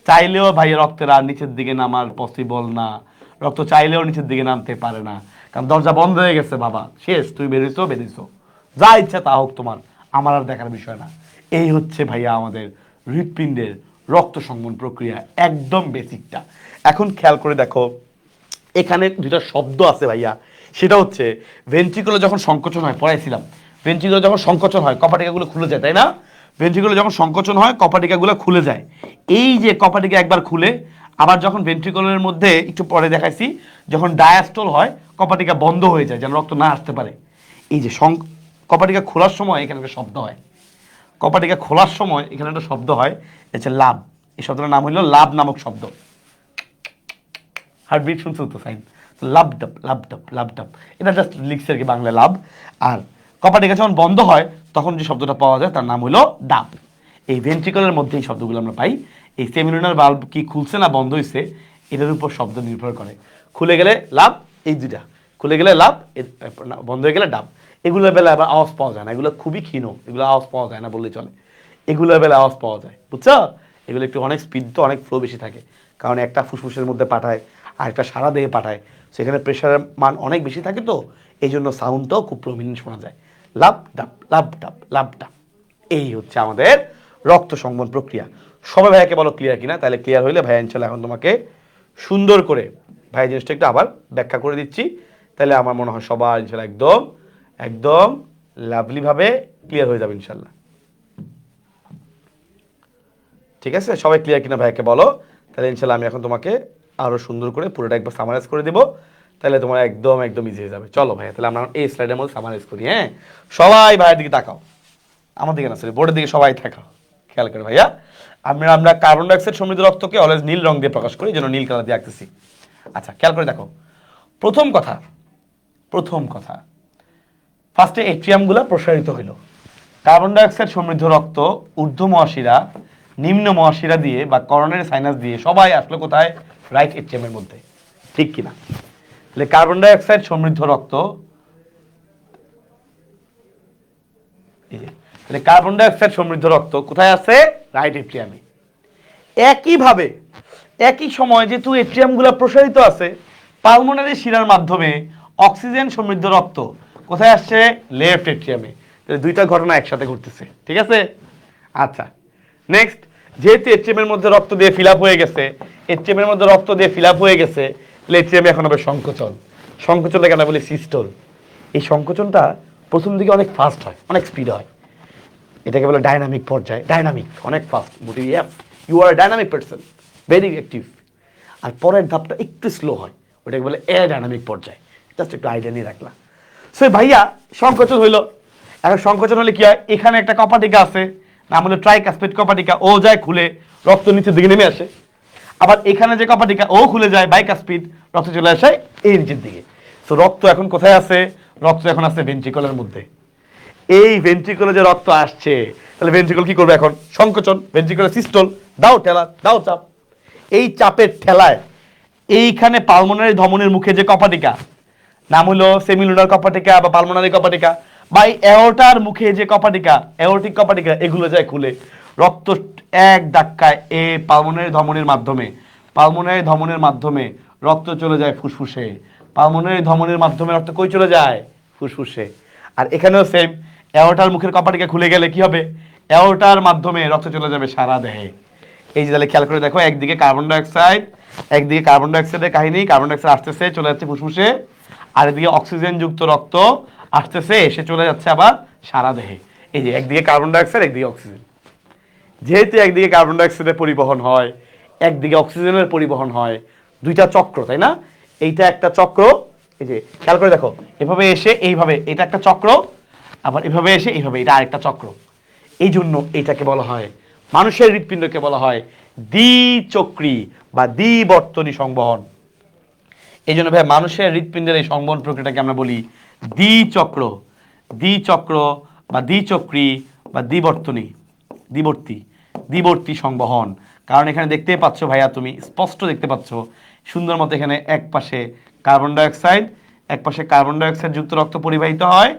চাইলেও ভাই রক্তের আর নিচের দিকে নামার পসিবল না, রক্ত চাইলেও নিচের দিকে নামতে পারে না, কারণ দরজা বন্ধ হয়ে গেছে বাবা, শেষ, তুমি বেরিয়েছো, যা ইচ্ছা তা হোক তোমার, আমার আর দেখার বিষয় না। এই হচ্ছে ভাইয়া আমাদের হৃৎপিণ্ডের রক্ত সংবহন প্রক্রিয়া, একদম বেসিকটা। এখন খেয়াল করে দেখো, এখানে দুইটা শব্দ আছে ভাইয়া, সেটা হচ্ছে ভেন্ট্রিকুলার যখন সংকোচন হয়, পড়াইছিলাম, ভেন্ট্রিকুলার যখন সংকোচন হয় কপাটিকাগুলো খুলে যায়, তাই না? ভেন্ট্রিকুলার যখন সংকোচন হয় কপাটিকাগুলো খুলে যায়। এই যে কপাটিকা একবার খুলে, আবার যখন ভেন্ট্রিকুলারের মধ্যে একটু পরে দেখাইছি, যখন ডায়াস্টোল হয় কপাটিকা বন্ধ হয়ে যায় যেন রক্ত না আসতে পারে। এই যে কপাটিকা খোলার সময় এখানে একটা শব্দ হয়, কপাটিকা খোলার সময় এখানে একটা শব্দ হয়, হচ্ছে লাভ। এই শব্দটার নাম হলো লাভ নামক শব্দ। হার্টবিট শুনছো তো সাইন, লাভ ডাব, লাভ ডাব, লাভ ডাব, এটা জাস্ট লিখছে আর কি বাংলায় লাভ। আর কপাটিকা যখন বন্ধ হয় তখন যে শব্দটা পাওয়া যায় তার নাম হলো ডাব। এই ভেন্ট্রিকলের মধ্যে এই শব্দগুলো আমরা পাই। এই সেমিলুনার বাল্ব কি খুলছে না বন্ধ হয়েছে এটার উপর শব্দ নির্ভর করে। খুলে গেলে লাভ, এই দুইটা, খুলে গেলে লাভ, বন্ধ হয়ে গেলে ডাব। এগুলোর বেলা আবার আওয়াজ পাওয়া যায় না, এগুলো খুবই ক্ষীণ, এগুলো আওয়াজ পাওয়া যায় না বললেই চলে। এগুলোর বেলা আওয়াজ পাওয়া যায়, বুঝছো? এগুলো একটু অনেক স্পিড তো, অনেক ফ্লো বেশি থাকে, কারণ একটা ফুসফুসের মধ্যে পাঠায় আর একটা সারা দেহে পাঠায়, সেখানে প্রেশারের মান অনেক বেশি থাকে, তো এই জন্য সাউন্ডটাও খুব প্রমিনেন্ট শোনা যায়, লাভ ডাব, লাভ ডাব, লাভ ডাব। এই হচ্ছে আমাদের রক্ত সংবহন প্রক্রিয়া। সবাই ভাইয়াকে বলো ক্লিয়ার কিনা? তাহলে ক্লিয়ার হইলে ভাইয়া ইনশাল্লাহ এখন তোমাকে সুন্দর করে ভাই জিনিসটা একটু আবার ব্যাখ্যা করে দিচ্ছি, তাহলে আমার মনে হয় সবার ইনশাল্লাহ একদম একদম লাভলিভাবে ক্লিয়ার হয়ে যাবে ইনশাল্লাহ। ঠিক আছে, সবাই ক্লিয়ার কিনা ভাইকে বলো। তাহলে ইনশাল্লাহ আমি এখন তোমাকে আরো সুন্দর করে পুরোটা একবার সামারাইজ করে দেবো, তাহলে তোমার একদম একদম ইজি হয়ে যাবে। চলো ভাইয়া, তাহলে আমরা এই স্লাইডের মধ্যে সামারাইজ করি। হ্যাঁ, সবাই ভাইয়ের দিকে তাকাও, আমার দিকে না, সরি বোর্ডের দিকে সবাই তাকাও, খেয়াল করে ভাইয়া। আমরা কার্বন ডাইঅক্সাইড সমৃদ্ধ রক্তকে অলওয়েজ নীল রং দিয়ে প্রকাশ করি, যেন নীল কালার দিয়ে আঁকতেছি। আচ্ছা, খেয়াল করে দেখো, প্রথম কথা ফার্স্টে এট্রিয়ামগুলো প্রসারিত হইল। কার্বন ডাইঅক্সাইড সমৃদ্ধ রক্ত ঊর্ধ্ব মহাশিরা, নিম্ন মহাশিরা দিয়ে বা করোনারি সাইনাস দিয়ে সবাই আসলো কোথায়? রাইট এট্রিয়ামের মধ্যে, ঠিক কিনা? তাহলে কার্বন ডাইঅক্সাইড সমৃদ্ধ রক্ত, তাহলে কার্বন ডাইঅক্সাইড সমৃদ্ধ রক্ত কোথায় আছে? রাইট এট্রিয়ামে। একইভাবে একই সময় যেহেতু এট্রিয়ামগুলো প্রসারিত আছে, পালমোনারি শিরার মাধ্যমে অক্সিজেন সমৃদ্ধ রক্ত কোথায় আসছে? লেফট এট্রিয়ামে। দুইটা ঘটনা একসাথে ঘটতেছে, ঠিক আছে? আচ্ছা, নেক্সট, যেহেতু এট্রিয়ামের মধ্যে রক্ত দিয়ে ফিল আপ হয়ে গেছে, এট্রিয়ামের মধ্যে রক্ত দিয়ে ফিল আপ হয়ে গেছে, তাহলে এট্রিয়ামে এখন হবে সংকোচন। সংকোচনটা কেন বলি? সিস্টোল। এই সংকোচনটা প্রথম দিকে অনেক ফাস্ট হয়, অনেক স্পিড হয়, এটাকে বলে ডাইনামিক পর্যায়। ডাইনামিক, অনেক fast, motive if, you are dynamic person, very active. আর পরের ধাপটা একটু স্লো হয়, ওটাকে বলে এ ডাইনামিক পর্যায়। জাস্ট একটু আইডিয়া নিয়ে রাখলাম। সো ভাইয়া সংকোচন হইল। এখন সংকোচন হলে কি হয়? এখানে একটা কপাটিকা আছে, নাম হলো ট্রাইকাসপেড কপাটিকা, ও যায় খুলে রক্ত নিচের দিকে নেমে আসে। আবার এখানে যে কপাটিকা, ও খুলে যায় বাইকাসপিড, রক্ত চলে আসে এই নিচের দিকে। সো রক্ত এখন কোথায় আছে? রক্ত এখন আছে ভেন্ট্রিকলের মধ্যে। এই ভেন্ট্রিকলে যে রক্ত আসছে, তাহলে ভেন্ট্রিকল কি করবে এখন? সংকোচন, ভেন্ট্রিকলের সিস্টোল, দাও ঠেলা, দাও চাপ। এই চাপের ঠেলায় এইখানে পালমোনারি ধমনীর মুখে যে কপাটিকা, নাম হলো সেমিলুনার কপাটিকা বা পালমোনারি কপাটিকা, বা এই এওর্টার মুখে যে কপাটিকা, এওর্টিক কপাটিকা, এগুলো যায় খুলে রক্ত এক ধাক্কায় পালমোনারি ধমনীর মাধ্যমে রক্ত চলে যায় ফুসফুসে। পালমোনারি ধমনীর মাধ্যমে রক্ত কই চলে যায়? ফুসফুসে। আর এখানেও সেম, এওর্টার মুখের কপাটিকা খুলে গেলে কি হবে? এওর্টার মাধ্যমে রক্ত চলে যাবে সারা দেহে। এই যে তাহলে খেয়াল করে দেখো, একদিকে কার্বন ডাইঅক্সাইডের কাহিনী, কার্বন ডাইঅক্সাইড আসতেছে চলে যাচ্ছে ফুসফুসে, আর এদিকে অক্সিজেন যুক্ত রক্ত আসতেছে এসে চলে যাচ্ছে আবার সারা দেহে। এই যে একদিকে কার্বন ডাইঅক্সাইড, একদিকে অক্সিজেন। যেহেতু একদিকে কার্বন ডাইঅক্সাইডের পরিবহন হয়, একদিকে অক্সিজেনের পরিবহন হয়, দুইটা চক্র, তাই না? এইটা একটা চক্র। এই যে খেয়াল করে দেখো, এভাবে এসে এইভাবে, এটা একটা চক্র, আবার এভাবে এসে এইভাবে, এটা আরেকটা চক্র। এই জন্য এটাকে বলা হয়, মানুষের হৃৎপিণ্ডকে বলা হয় দ্বিচক্রী বা দ্বিবর্তনী সংবহন। এই জন্য ভাই মানুষের হৃৎপিণ্ডের এই সংবহন প্রক্রিয়াটাকে আমরা বলি দ্বিচক্র বা দ্বিচক্রী বা দ্বিবর্তী সংবহন। কারণ এখানে দেখতেই পাচ্ছ ভাইয়া, তুমি স্পষ্ট দেখতে পাচ্ছ সুন্দর মতো, এখানে এক পাশে কার্বন ডাইঅক্সাইড যুক্ত রক্ত পরিবাহিত হয়,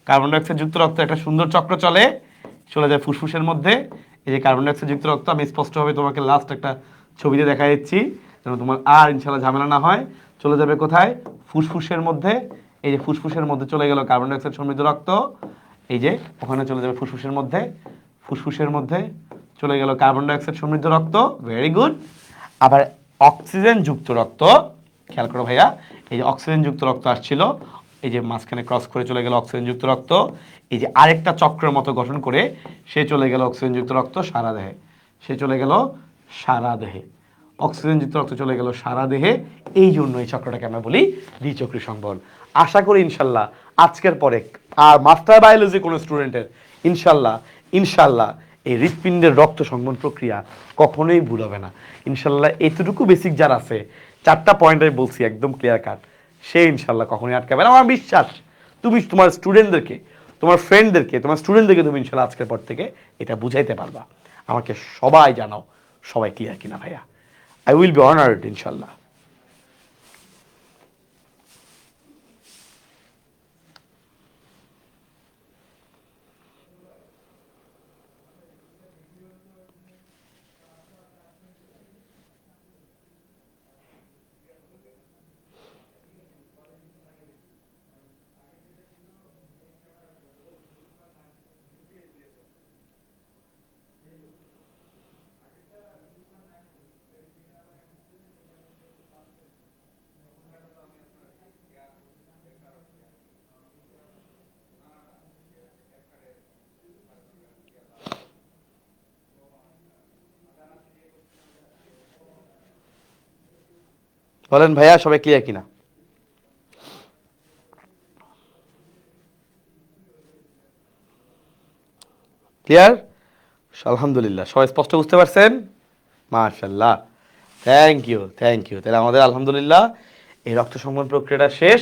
কার্বন ডাইঅক্সাইড যুক্ত রক্ত একটা সুন্দর চক্র চলে যায় ফুসফুসের মধ্যে। এই যে কার্বন ডাইঅক্সাইড যুক্ত রক্ত, আমি স্পষ্টভাবে তোমাকে লাস্ট একটা ছবিতে দেখা দিচ্ছি, যেন তোমার আর ইনশাল্লাহ ঝামেলা না হয়। চলে যাবে কোথায়? ফুসফুসের মধ্যে। এই যে ফুসফুসের মধ্যে চলে গেল কার্বন ডাইঅক্সাইড সমৃদ্ধ রক্ত, এই যে ওখানে চলে যাবে ফুসফুসের মধ্যে চলে গেল কার্বন ডাইঅক্সাইড সমৃদ্ধ রক্ত, ভেরি গুড। আবার অক্সিজেন যুক্ত রক্ত, খেয়াল করো ভাইয়া, এই যে অক্সিজেন যুক্ত রক্ত আসছিল, এই যে মাঝখানে ক্রস করে চলে গেল অক্সিজেন যুক্ত রক্ত, এই যে আরেকটা চক্রের মতো গঠন করে সে চলে গেল অক্সিজেন যুক্ত রক্ত সারা দেহে, অক্সিজেন যুক্ত রক্ত চলে গেল সারা দেহে। এই জন্য এই চক্রটাকে আমরা বলি দ্বিচক্রী সংবহন। আশা করি ইনশাল্লাহ আজকের পরে আর মাস্টার বায়োলজি কোনো স্টুডেন্টের ইনশাল্লাহ এই হৃৎপিণ্ডের রক্ত সংবহন প্রক্রিয়া কখনোই ভুল হবে না ইনশাল্লাহ। এতটুকু বেসিক যার আছে, 4টা পয়েন্ট আমি বলছি একদম ক্লিয়ার কাট, সে ইনশাল্লাহ কখনোই আটকাবে না। আমার বিশ্বাস তুমি তোমার স্টুডেন্টদেরকে, তোমার ফ্রেন্ডদেরকে, তোমার স্টুডেন্টদেরকে তুমি ইনশাল্লাহ আজকের পর থেকে এটা বুঝাইতে পারবা। আমাকে সবাই জানাও, সবাই ক্লিয়ার কিনা ভাইয়া। I will be honored, inshallah. বলেন ভাইয়া সবাই ক্লিয়ার কিনা? ক্লিয়ার? আলহামদুলিল্লাহ, সবাই স্পষ্ট বুঝতে পারছেন? মাশাল্লাহ, থ্যাংক ইউ থ্যাংক ইউ। তাহলে আমাদের আলহামদুলিল্লাহ এই রক্ত সংবহন প্রক্রিয়াটা শেষ।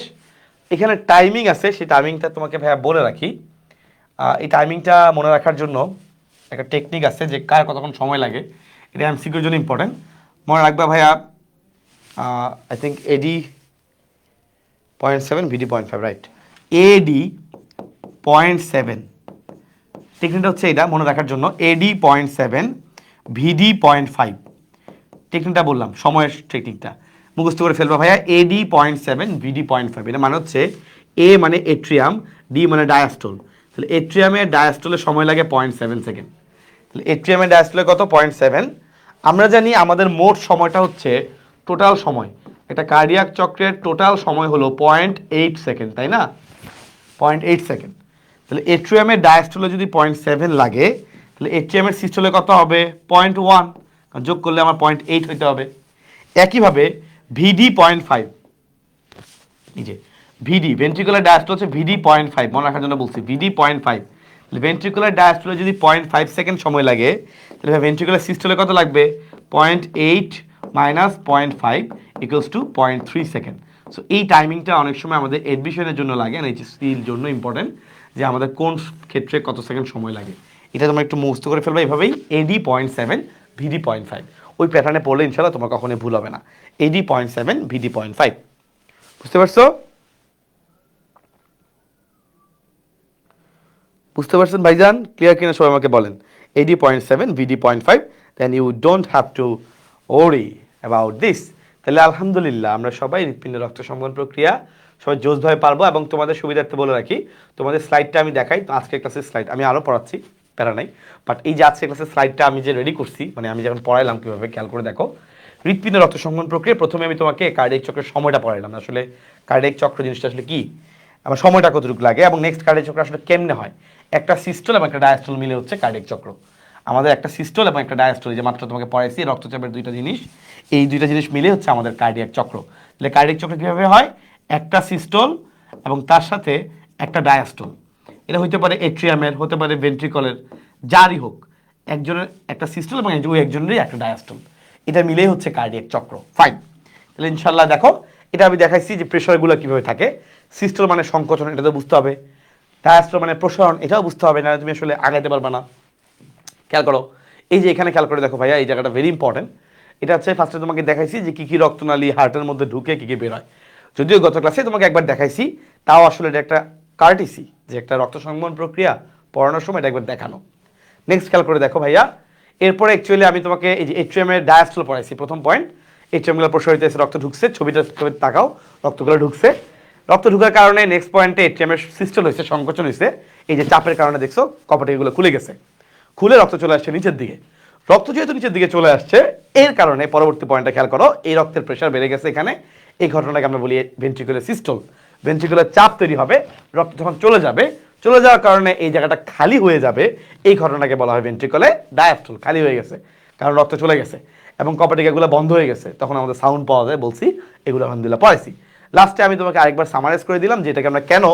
এখানে টাইমিং আছে, সেই টাইমিংটা তোমাকে ভাইয়া বলে রাখি। এই টাইমিংটা মনে রাখার জন্য একটা টেকনিক আছে যে কার কতক্ষণ সময় লাগে, এটা এমসিকিউর জন্য ইম্পর্টেন্ট। মনে রাখবা ভাইয়া, I think AD 0.7 VD 0.5, right? AD 0.7, টেকনিকটা হচ্ছে এটা মনে রাখার জন্য, এডি 0.7 ভিডি 0.5। টেকনিকটা বললাম, সময়ের টেকনিকটা মুখস্থ করে ফেলবা ভাইয়া। এডি 0.7 ভিডি 0.5, এটা মানে হচ্ছে এ মানে এট্রিয়াম, ডি মানে ডায়াস্টোল। তাহলে এট্রিয়ামের ডায়াস্টোলের সময় লাগে 0.7 সেকেন্ড। তাহলে এট্রিয়ামের ডায়াস্টোলে কত? 0.7। আমরা জানি আমাদের মোট সময়টা হচ্ছে টোটাল সময়, একটা কার্ডিয়াক চক্রের টোটাল সময় হলো 0.8 সেকেন্ড, তাই না? 0.8 সেকেন্ড। তাহলে এট্রিয়ামের ডায়াস্টোলে যদি 0.7 লাগে, তাহলে এট্রিয়ামের সিস্টোলে কত হবে? 0.1, যোগ করলে আমার 0.8 হইতে হবে। একইভাবে ভিডি 0.5, এই যে ভিডি ভেন্ট্রিকুলার ডায়াস্টোল হচ্ছে ভিডি 0.5, মনে রাখার জন্য বলছি ভিডি 0.5। তাহলে ভেন্ট্রিকুলার ডায়াস্টোলে যদি 0.5 সেকেন্ড সময় লাগে, তাহলে ভেন্ট্রিকুলার সিস্টোলে কত লাগবে? 0.8 minus 0.5 equals to 0.3 second. So এই টাইমিংটা অনেক সময় আমাদের এডমিশনের জন্য লাগে, আর এইচএসসির জন্য ইম্পর্টেন্ট যে আমাদের কোন ক্ষেত্রে কত সেকেন্ড সময় লাগে। এটা তোমরা একটু মুখস্থ করে ফেলবে এইভাবেই, এডি 0.7 ভিডি 0.5। ওই প্যাটার্নে পড়লে ইনশাল্লাহ তোমার কখনোই ভুল হবে না। এডি 0.7 ভিডি 0.5, বুঝতে পারছো? বুঝতে পারছেন ভাইজান? ক্লিয়ার কিনা সবাই আমাকে বলেন। AD 0.7 VD 0.5, then you don't have to worry about this. তাহলে আলহামদুলিল্লাহ আমরা সবাই হৃৎপিণ্ড রক্ত সংবহন প্রক্রিয়া সবাই জোশভাবে পারবো। এবং তোমাদের সুবিধার্থে বলে রাখি, তোমাদের স্লাইডটা আমি দেখাই। তো আজকের ক্লাসের স্লাইড আমি আরও পড়াচ্ছি, প্যারা নাই। বাট এই যে আজকের ক্লাসের স্লাইডটা আমি যে রেডি করছি, মানে আমি যখন পড়াইলাম কীভাবে, খেয়াল করে দেখো। হৃৎপিণ্ড রক্ত সংবহন প্রক্রিয়া প্রথমে আমি তোমাকে কার্ডিয়াক চক্রের সময়টা পড়াইলাম, আসলে কার্ডিয়াক চক্র জিনিসটা আসলে কি, আমার সময়টা কতটুকু লাগে, এবং নেক্সট কার্ডিয়াক চক্র আসলে কেমনে হয়। একটা সিস্টোল এবং একটা ডায়াস্টোল মিলে হচ্ছে কার্ডিয়াক চক্র। আমাদের একটা সিস্টোল এবং একটা ডায়াস্টোল, যে মাত্র তোমাকে পড়াইছি রক্তচাপের দুইটা জিনিস, এই দুইটা জিনিস মিলে হচ্ছে আমাদের কার্ডিয়াক চক্র। তাহলে কার্ডিয়াক চক্র কীভাবে হয়? একটা সিস্টোল এবং তার সাথে একটা ডায়াস্টোল, এটা হইতে পারে এট্রিয়ামের, হতে পারে ভেন্ট্রিকলের, যারই হোক, একজনের একটা সিস্টোল এবং ওই একজনেরই একটা ডায়াস্টোল, এটা মিলেই হচ্ছে কার্ডিয়াক চক্র। ফাইন। তাহলে ইনশাল্লাহ দেখো, এটা আমি দেখাইছি যে প্রেশারগুলো কীভাবে থাকে। সিস্টোল মানে সংকোচন, এটা তো বুঝতে হবে। ডায়াস্টোল মানে প্রসারণ, এটাও বুঝতে হবে, না তুমি আসলে আগাইতে পারবে না। খেয়াল করো, এই যে এখানে খেয়াল করে দেখো ভাইয়া, এই জায়গাটা ভেরি ইম্পর্টেন্ট। এটা হচ্ছে ফার্স্টে তোমাকে দেখাইছি যে কী কী রক্তনালী হার্টের মধ্যে ঢুকে কী কী বের হয়। যদিও গত ক্লাসে তোমাকে একবার দেখাইছি, তাও আসলে এটা একটা কার্টিসি, যে একটা রক্ত সংবহন প্রক্রিয়া পড়ানোর সময় এটা একবার দেখানো। নেক্সট খেয়াল করে দেখো ভাইয়া, এরপরে অ্যাকচুয়ালি আমি তোমাকে এই যে এট্রিয়ামের ডায়াস্টোল পড়াইছি। প্রথম পয়েন্ট, এট্রিয়ামগুলো প্রসারিত হয়েছে, রক্ত ঢুকছে, ছবিটা তাকাও, রক্তগুলো ঢুকছে। রক্ত ঢুকার কারণে নেক্সট পয়েন্টে এট্রিয়ামের সিস্টেল হয়েছে, সংকোচন হয়েছে। এই যে চাপের কারণে দেখছো কপাটিগুলো খুলে গেছে, খুলে রক্ত চলে আসছে নিচের দিকে। রক্ত যেহেতু নিচের দিকে চলে আসছে, এর কারণে পরবর্তী পয়েন্টটা খেয়াল করো, এই রক্তের প্রেশার বেড়ে গেছে এখানে। এই ঘটনাটাকে আমরা বলি ভেন্ট্রিকুলার সিস্টোল। ভেন্ট্রিকুলার চাপ তৈরি হবে, রক্ত যখন চলে যাবে, চলে যাওয়ার কারণে এই জায়গাটা খালি হয়ে যাবে, এই ঘটনাকে বলা হয় ভেন্ট্রিকুলার ডায়াস্টোল। খালি হয়ে গেছে কারণ রক্ত চলে গেছে এবং কপাটিকাগুলো বন্ধ হয়ে গেছে, তখন আমাদের সাউন্ড পাওয়া যায়, বলছি এগুলো আলহামদুলিল্লাহ পড়াইছি। লাস্টে আমি তোমাকে আরেকবার সামারাইজ করে দিলাম যে এটাকে আমরা কেন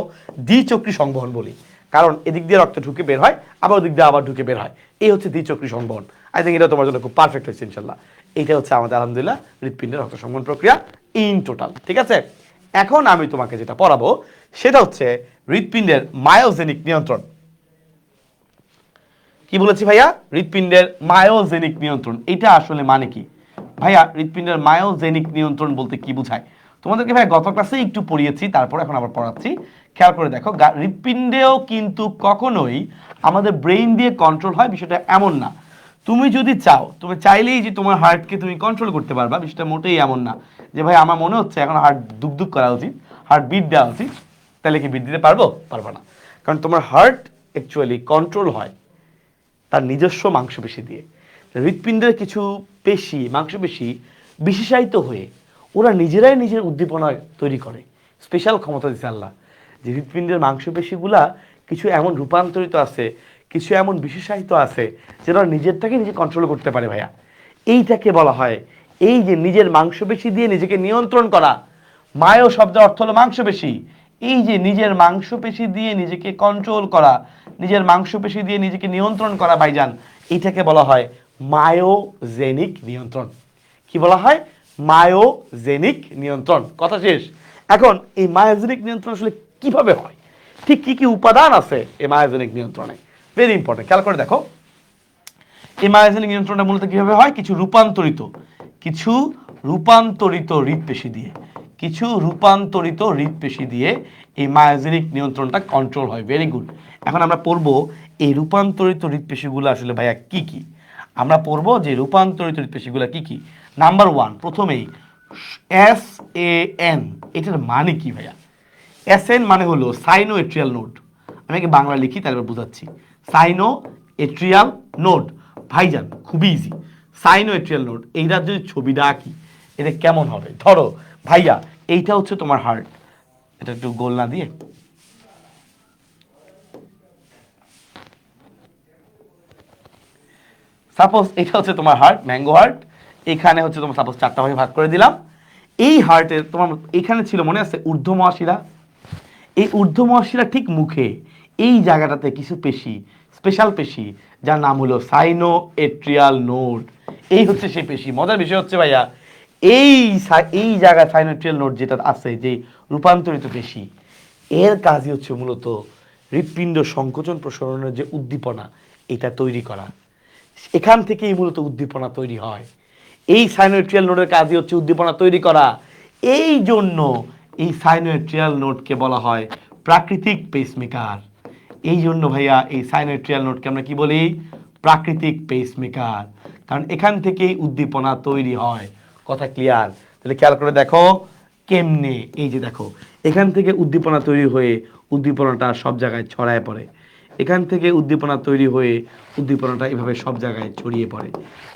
দ্বিচক্রী সংবহন বলি, কারণ এদিক দিয়ে রক্ত ঢুকে বের হয়, আবার ওদিক দিয়ে আবার ঢুকে বের হয়, এই হচ্ছে দ্বিচক্রী সংবহন। আই থিঙ্ক এটা তোমার জন্য খুব পারফেক্ট হয়েছে ইনশাল্লাহ। এইটা হচ্ছে আমাদের আলহামদুলিল্লাহ হৃৎপিণ্ডের রক্ত সংবহন প্রক্রিয়া ইন টোটাল, ঠিক আছে? এখন আমি তোমাকে যেটা পড়াবো সেটা হচ্ছে হৃৎপিণ্ডের মায়োজেনিক নিয়ন্ত্রণ। কি বলেছি ভাইয়া? হৃৎপিণ্ডের মায়োজেনিক নিয়ন্ত্রণ, এটা আসলে মানে কি ভাইয়া? হৃৎপিণ্ডের মায়োজেনিক নিয়ন্ত্রণ বলতে কি বোঝায় তোমাদেরকে ভাই গত ক্লাসে একটু পড়িয়েছি, তারপর এখন আবার পড়াচ্ছি। খেয়াল করে দেখো, হৃৎপিণ্ডেও কিন্তু কখনোই আমাদের ব্রেইন দিয়ে কন্ট্রোল হয় বিষয়টা এমন না। তুমি যদি চাও, তুমি চাইলেই যে তোমার হার্টকে তুমি কন্ট্রোল করতে পারবা, বিষয়টা মোটেই এমন না যে ভাই আমার মনে হচ্ছে এখন হার্ট দুক করা উচিত, হার্ট বিট দেওয়া উচিত, তাহলে কি বিট দিতে পারবো? পারবো না। কারণ তোমার হার্ট অ্যাকচুয়ালি কন্ট্রোল হয় তার নিজস্ব মাংসপেশি দিয়ে। হৃৎপিণ্ডের কিছু পেশি, মাংসপেশি বিশেষায়িত হয়ে ওরা নিজেরাই নিজের উদ্দীপনা তৈরি করে। স্পেশাল ক্ষমতা দিচ্ছে আল্লাহ, যে হৃৎপিণ্ডের মাংসপেশিগুলা কিছু এমন রূপান্তরিত আছে, কিছু এমন বিশেষায়িত আছে যেটা নিজের থেকে নিজে কন্ট্রোল করতে পারে ভাইয়া। এইটাকে বলা হয় এই যে নিজের মাংসপেশি দিয়ে নিজেকে নিয়ন্ত্রণ করা, মায়ো শব্দের অর্থ হলো মাংসপেশি। এই যে নিজের মাংসপেশি দিয়ে নিজেকে কন্ট্রোল করা, নিজের মাংসপেশি দিয়ে নিজেকে নিয়ন্ত্রণ করা ভাইজান, এটাকে বলা হয় মায়োজেনিক নিয়ন্ত্রণ। কি বলা হয়? মায়োজেনিক নিয়ন্ত্রণ। কথা শেষ। এখন এই মায়োজেনিক নিয়ন্ত্রণ আসলে কিভাবে হয়, ঠিক কি কি উপাদান আছে এই মায়োজেনিক নিয়ন্ত্রণে, ভেরি ইম্পর্টেন্ট। খেয়াল করে দেখো, এই মায়োজেনিক নিয়ন্ত্রণটা মূলত কিভাবে হয়? কিছু রূপান্তরিত হৃদপেশি দিয়ে, এই মায়োজেনিক নিয়ন্ত্রণটা কন্ট্রোল হয়। Very good. এখন আমরা পড়বো এই রূপান্তরিত হৃদপেশিগুলো আসলে ভাইয়া কি কি। আমরা পড়বো যে রূপান্তরিত হৃদপেশিগুলো কি কি। নাম্বার 1, প্রথমেই SAN, এটার মানে কি ভাইয়া? SN মানে হলো সাইনো এট্রিয়াল নোড। আমি আগে বাংলা লিখি, তারপর বোঝাচ্ছি। সাইনো এট্রিয়াল নোড ভাইজান খুবই ইজি। সাইনো এট্রিয়াল নোড, এইটার যদি ছবিটা আঁকি এটা কেমন হবে? ধরো ভাইয়া এইটা হচ্ছে তোমার হার্ট, এটা একটু গোল না দিয়ে, সাপোজ এটা হচ্ছে তোমার হার্ট, ম্যাঙ্গো হার্ট। এখানে হচ্ছে তোমার সাপোজ 4টা ভাগে ভাগ করে দিলাম। এই হার্টের তোমার এখানে ছিল মনে আছে ঊর্ধ্ব মহাশিরা। এই ঊর্ধ্ব মহাশিরা ঠিক মুখে এই জায়গাটাতে কিছু পেশি, স্পেশাল পেশি, যার নাম হলো সাইনো এট্রিয়াল নোড। এই হচ্ছে সেই পেশি। মজার বিষয় হচ্ছে ভাইয়া, এই জায়গায় সাইনো এট্রিয়াল নোড যেটা আছে, যে রূপান্তরিত পেশি, এর কাজই হচ্ছে মূলত হৃৎপিণ্ড সংকোচন প্রসারণের যে উদ্দীপনা, এটা তৈরি করা। এখান থেকেই মূলত উদ্দীপনা তৈরি হয়। এই সাইনোএট্রিয়াল নোডের কাজই হচ্ছে উদ্দীপনা তৈরি করা। এই জন্য এই সাইনোএট্রিয়াল নোডকে বলা হয় প্রাকৃতিক পেসমেকার। এই জন্য ভাইয়া এই সাইনোএট্রিয়াল নোডকে আমরা কি বলি? প্রাকৃতিক পেসমেকার। কারণ এখান থেকেই উদ্দীপনা তৈরি হয়। কথা ক্লিয়ার? তাহলে খেয়াল করে দেখো কেমনে। এই যে দেখো, এখান থেকে উদ্দীপনা তৈরি হয়ে উদ্দীপনাটা সব জায়গায় ছড়ায় পড়ে। এখান থেকে উদ্দীপনা তৈরি হয়ে উদ্দীপনাটা এভাবে সব জায়গায় ছড়িয়ে পড়ে।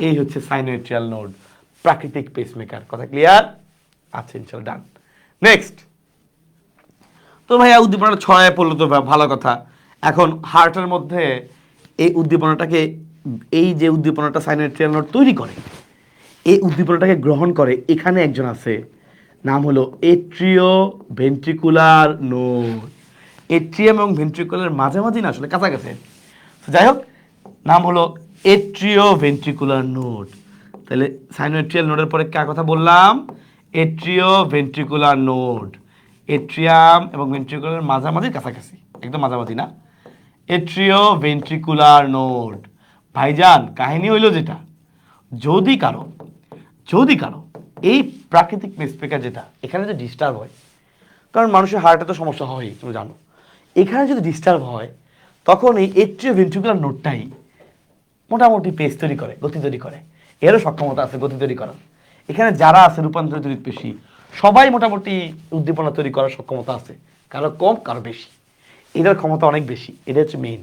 এই হচ্ছে সাইনোএট্রিয়াল নোড, প্রাকৃতিক পেসমেকার। কথা ক্লিয়ার? আচ্ছা, ইনশাআল্লাহ ডান। নেক্সট। তো ভাইয়া উদ্দীপনাটা ছড়ায় পড়লো তো ভালো কথা। এখন হার্টের মধ্যে এই উদ্দীপনাটাকে, এই যে উদ্দীপনাটা সাইনোএট্রিয়াল নোড তৈরি করে, এই উদ্দীপনাটাকে গ্রহণ করে এখানে একজন আছে, নাম হলো এট্রিও ভেন্ট্রিকুলার নোড। এট্রিয়াম এবং ভেন্ট্রিকুলার মাঝামাঝি না, আসলে কাছাকাছি। যাই হোক, নাম হলো এট্রিও ভেন্ট্রিকুলার নোড। তাহলে সাইনোএট্রিয়াল নোডের পরে কার কথা বললাম? এট্রিও ভেন্ট্রিকুলার নোড। এট্রিয়াম এবং ভেন্ট্রিকুলার মাঝামাঝি, কাছাকাছি, একদম মাঝামাঝি না। এট্রিও ভেন্ট্রিকুলার নোড ভাইজান, কাহিনী হইল যেটা, যদি কারো এই প্রাকৃতিক পেসমেকার যেটা এখানে যদি ডিস্টার্ব হয়, কারণ মানুষের হার্টে তো সমস্যা হয় তুমি জানো, এখানে যদি ডিস্টার্ব হয় তখন এই এট্রিও ভেন্ট্রিকুলার নোডটাই মোটামুটি পেস তৈরি করে, গতি তৈরি করে। এরও সক্ষমতা আছে গতি তৈরি করার। এখানে যারা আছে রূপান্তরিত হৃৎপেশি, সবাই মোটামুটি উদ্দীপনা তৈরি করার সক্ষমতা আছে, কারো কম কারো বেশি। এটার ক্ষমতা অনেক বেশি, এটা হচ্ছে মেইন।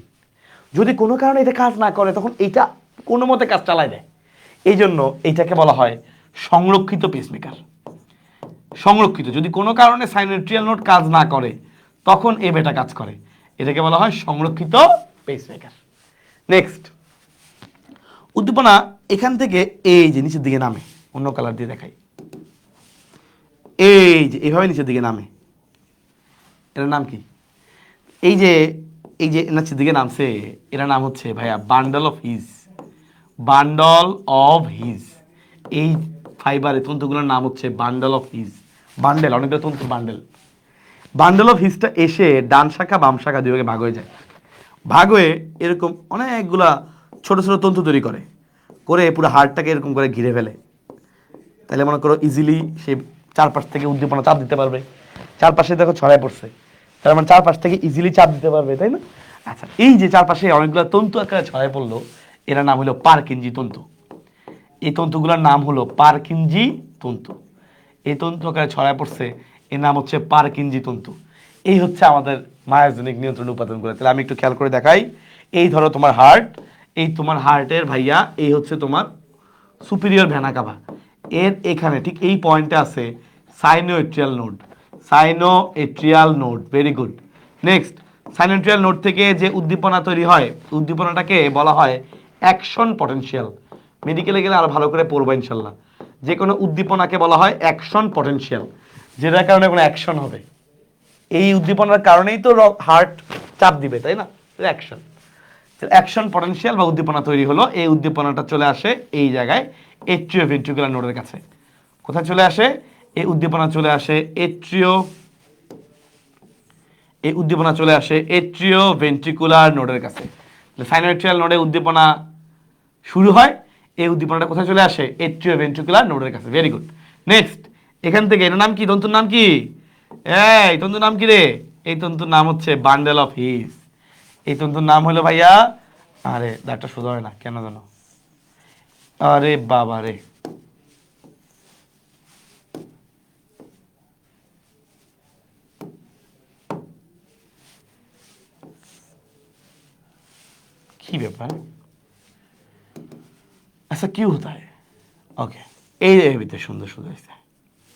যদি কোনো কারণে এটা কাজ না করে তখন এইটা কোনো মতে কাজ চালায় দেয়। এই জন্য এইটাকে বলা হয় সংরক্ষিত পেসমেকার। সংরক্ষিত, যদি কোনো কারণে সাইনোএট্রিয়াল নোড কাজ না করে তখন এ বেটা কাজ করে, এটাকে বলা হয় সংরক্ষিত পেসমেকার। নেক্সট, উদ্দীপনা এখান থেকে এই যে নিচের দিকে নামে, অন্য কালার দিয়ে দেখাই, এই যে এইভাবে নিচের দিকে নামে, এটার নাম কি? এই যে নিচের দিকে নামছে, এটার নাম হচ্ছে ভাইয়া bundle of his. Bundle of his, এই ফাইবারের তন্তুগুলোর নাম হচ্ছে বান্ডল অফ হিজ। বান্ডেল, অনেকগুলো তন্তু বান্ডেল। বান্ডল অফ হিজটা এসে ডান শাখা বাম শাখা দুই ভাগে ভাগ হয়ে যায়। ভাগ হয়ে এরকম অনেকগুলা ছোট ছোট তন্তু তৈরি করে পুরো হার্টটাকে এরকম করে ঘিরে ফেলে। তাহলে মনে করো ইজিলি সে চারপাশ থেকে উদ্দীপনা চাপ দিতে পারবে। চারপাশে দেখো ছড়ায় পড়ছে, তার মানে চারপাশ থেকে ইজিলি চাপ দিতে পারবে, তাই না? আচ্ছা, এই যে চারপাশে অনেকগুলো তন্তু আকারে ছড়ায় পড়লো, এর নাম হলো পারকিনজি তন্তু। এই তন্তুগুলোর নাম হলো পারকিনজি তন্তু। এই তন্তু আকারে ছড়ায় পড়ছে, এর নাম হচ্ছে পারকিনজি তন্তু। এই হচ্ছে আমাদের মায়োজেনিক নিয়ন্ত্রণ উপাদানগুলো। তাহলে আমি একটু খেয়াল করে দেখাই। এই ধরো তোমার হার্ট, এই তোমার হার্টের ভাইয়া এই হচ্ছে তোমার সুপিরিয়র ভেনা কাভা। এর এখানে ঠিক এই পয়েন্টে আছে sinoatrial node. Sinoatrial node, very good. Next, sinoatrial node থেকে যে উদ্দীপনা তৈরি হয়, উদ্দীপনাটাকে বলা হয় অ্যাকশন পটেনশিয়াল। মেডিকেলে গেলে আরো ভালো করে পড়বো ইনশাল্লাহ। যে কোনো উদ্দীপনাকে বলা হয় অ্যাকশন পটেনশিয়াল, যেটার কারণে কোনো অ্যাকশন হবে। এই উদ্দীপনার কারণেই তো হার্ট চাপ দিবে, তাই না? অ্যাকশন, অ্যাকশন পটেনশিয়াল বা উদ্দীপনা তৈরি হলো। এই উদ্দীপনাটা চলে আসে এই জায়গায় এট্রিওভেন্ট্রিকুলার নোডের কাছে। কোথায় চলে আসে? এই উদ্দীপনা চলে আসে এট্রিওভেন্ট্রিকুলার নোডের কাছে। সাইনোএট্রিয়াল নোডে উদ্দীপনা শুরু হয়, এই উদ্দীপনাটা কোথায় চলে আসে? এট্রিওভেন্ট্রিকুলার নোডের কাছে। Very good. নেক্সট, এখান থেকে এর নাম কি? তন্তুর নাম কি? এই তন্তুর নাম কি রে? এই তন্তুর নাম হচ্ছে বান্ডেল অফ হিস। এই তন্তুর নাম হলো ভাইয়া, আরে দাঁতটা সোজা হয় না কেন জানো? আরে বাবা রে, কি ব্যাপার? আচ্ছা কি হতা है? ওকে, এই ভিতরে সুন্দর সুন্দর হয়েছে।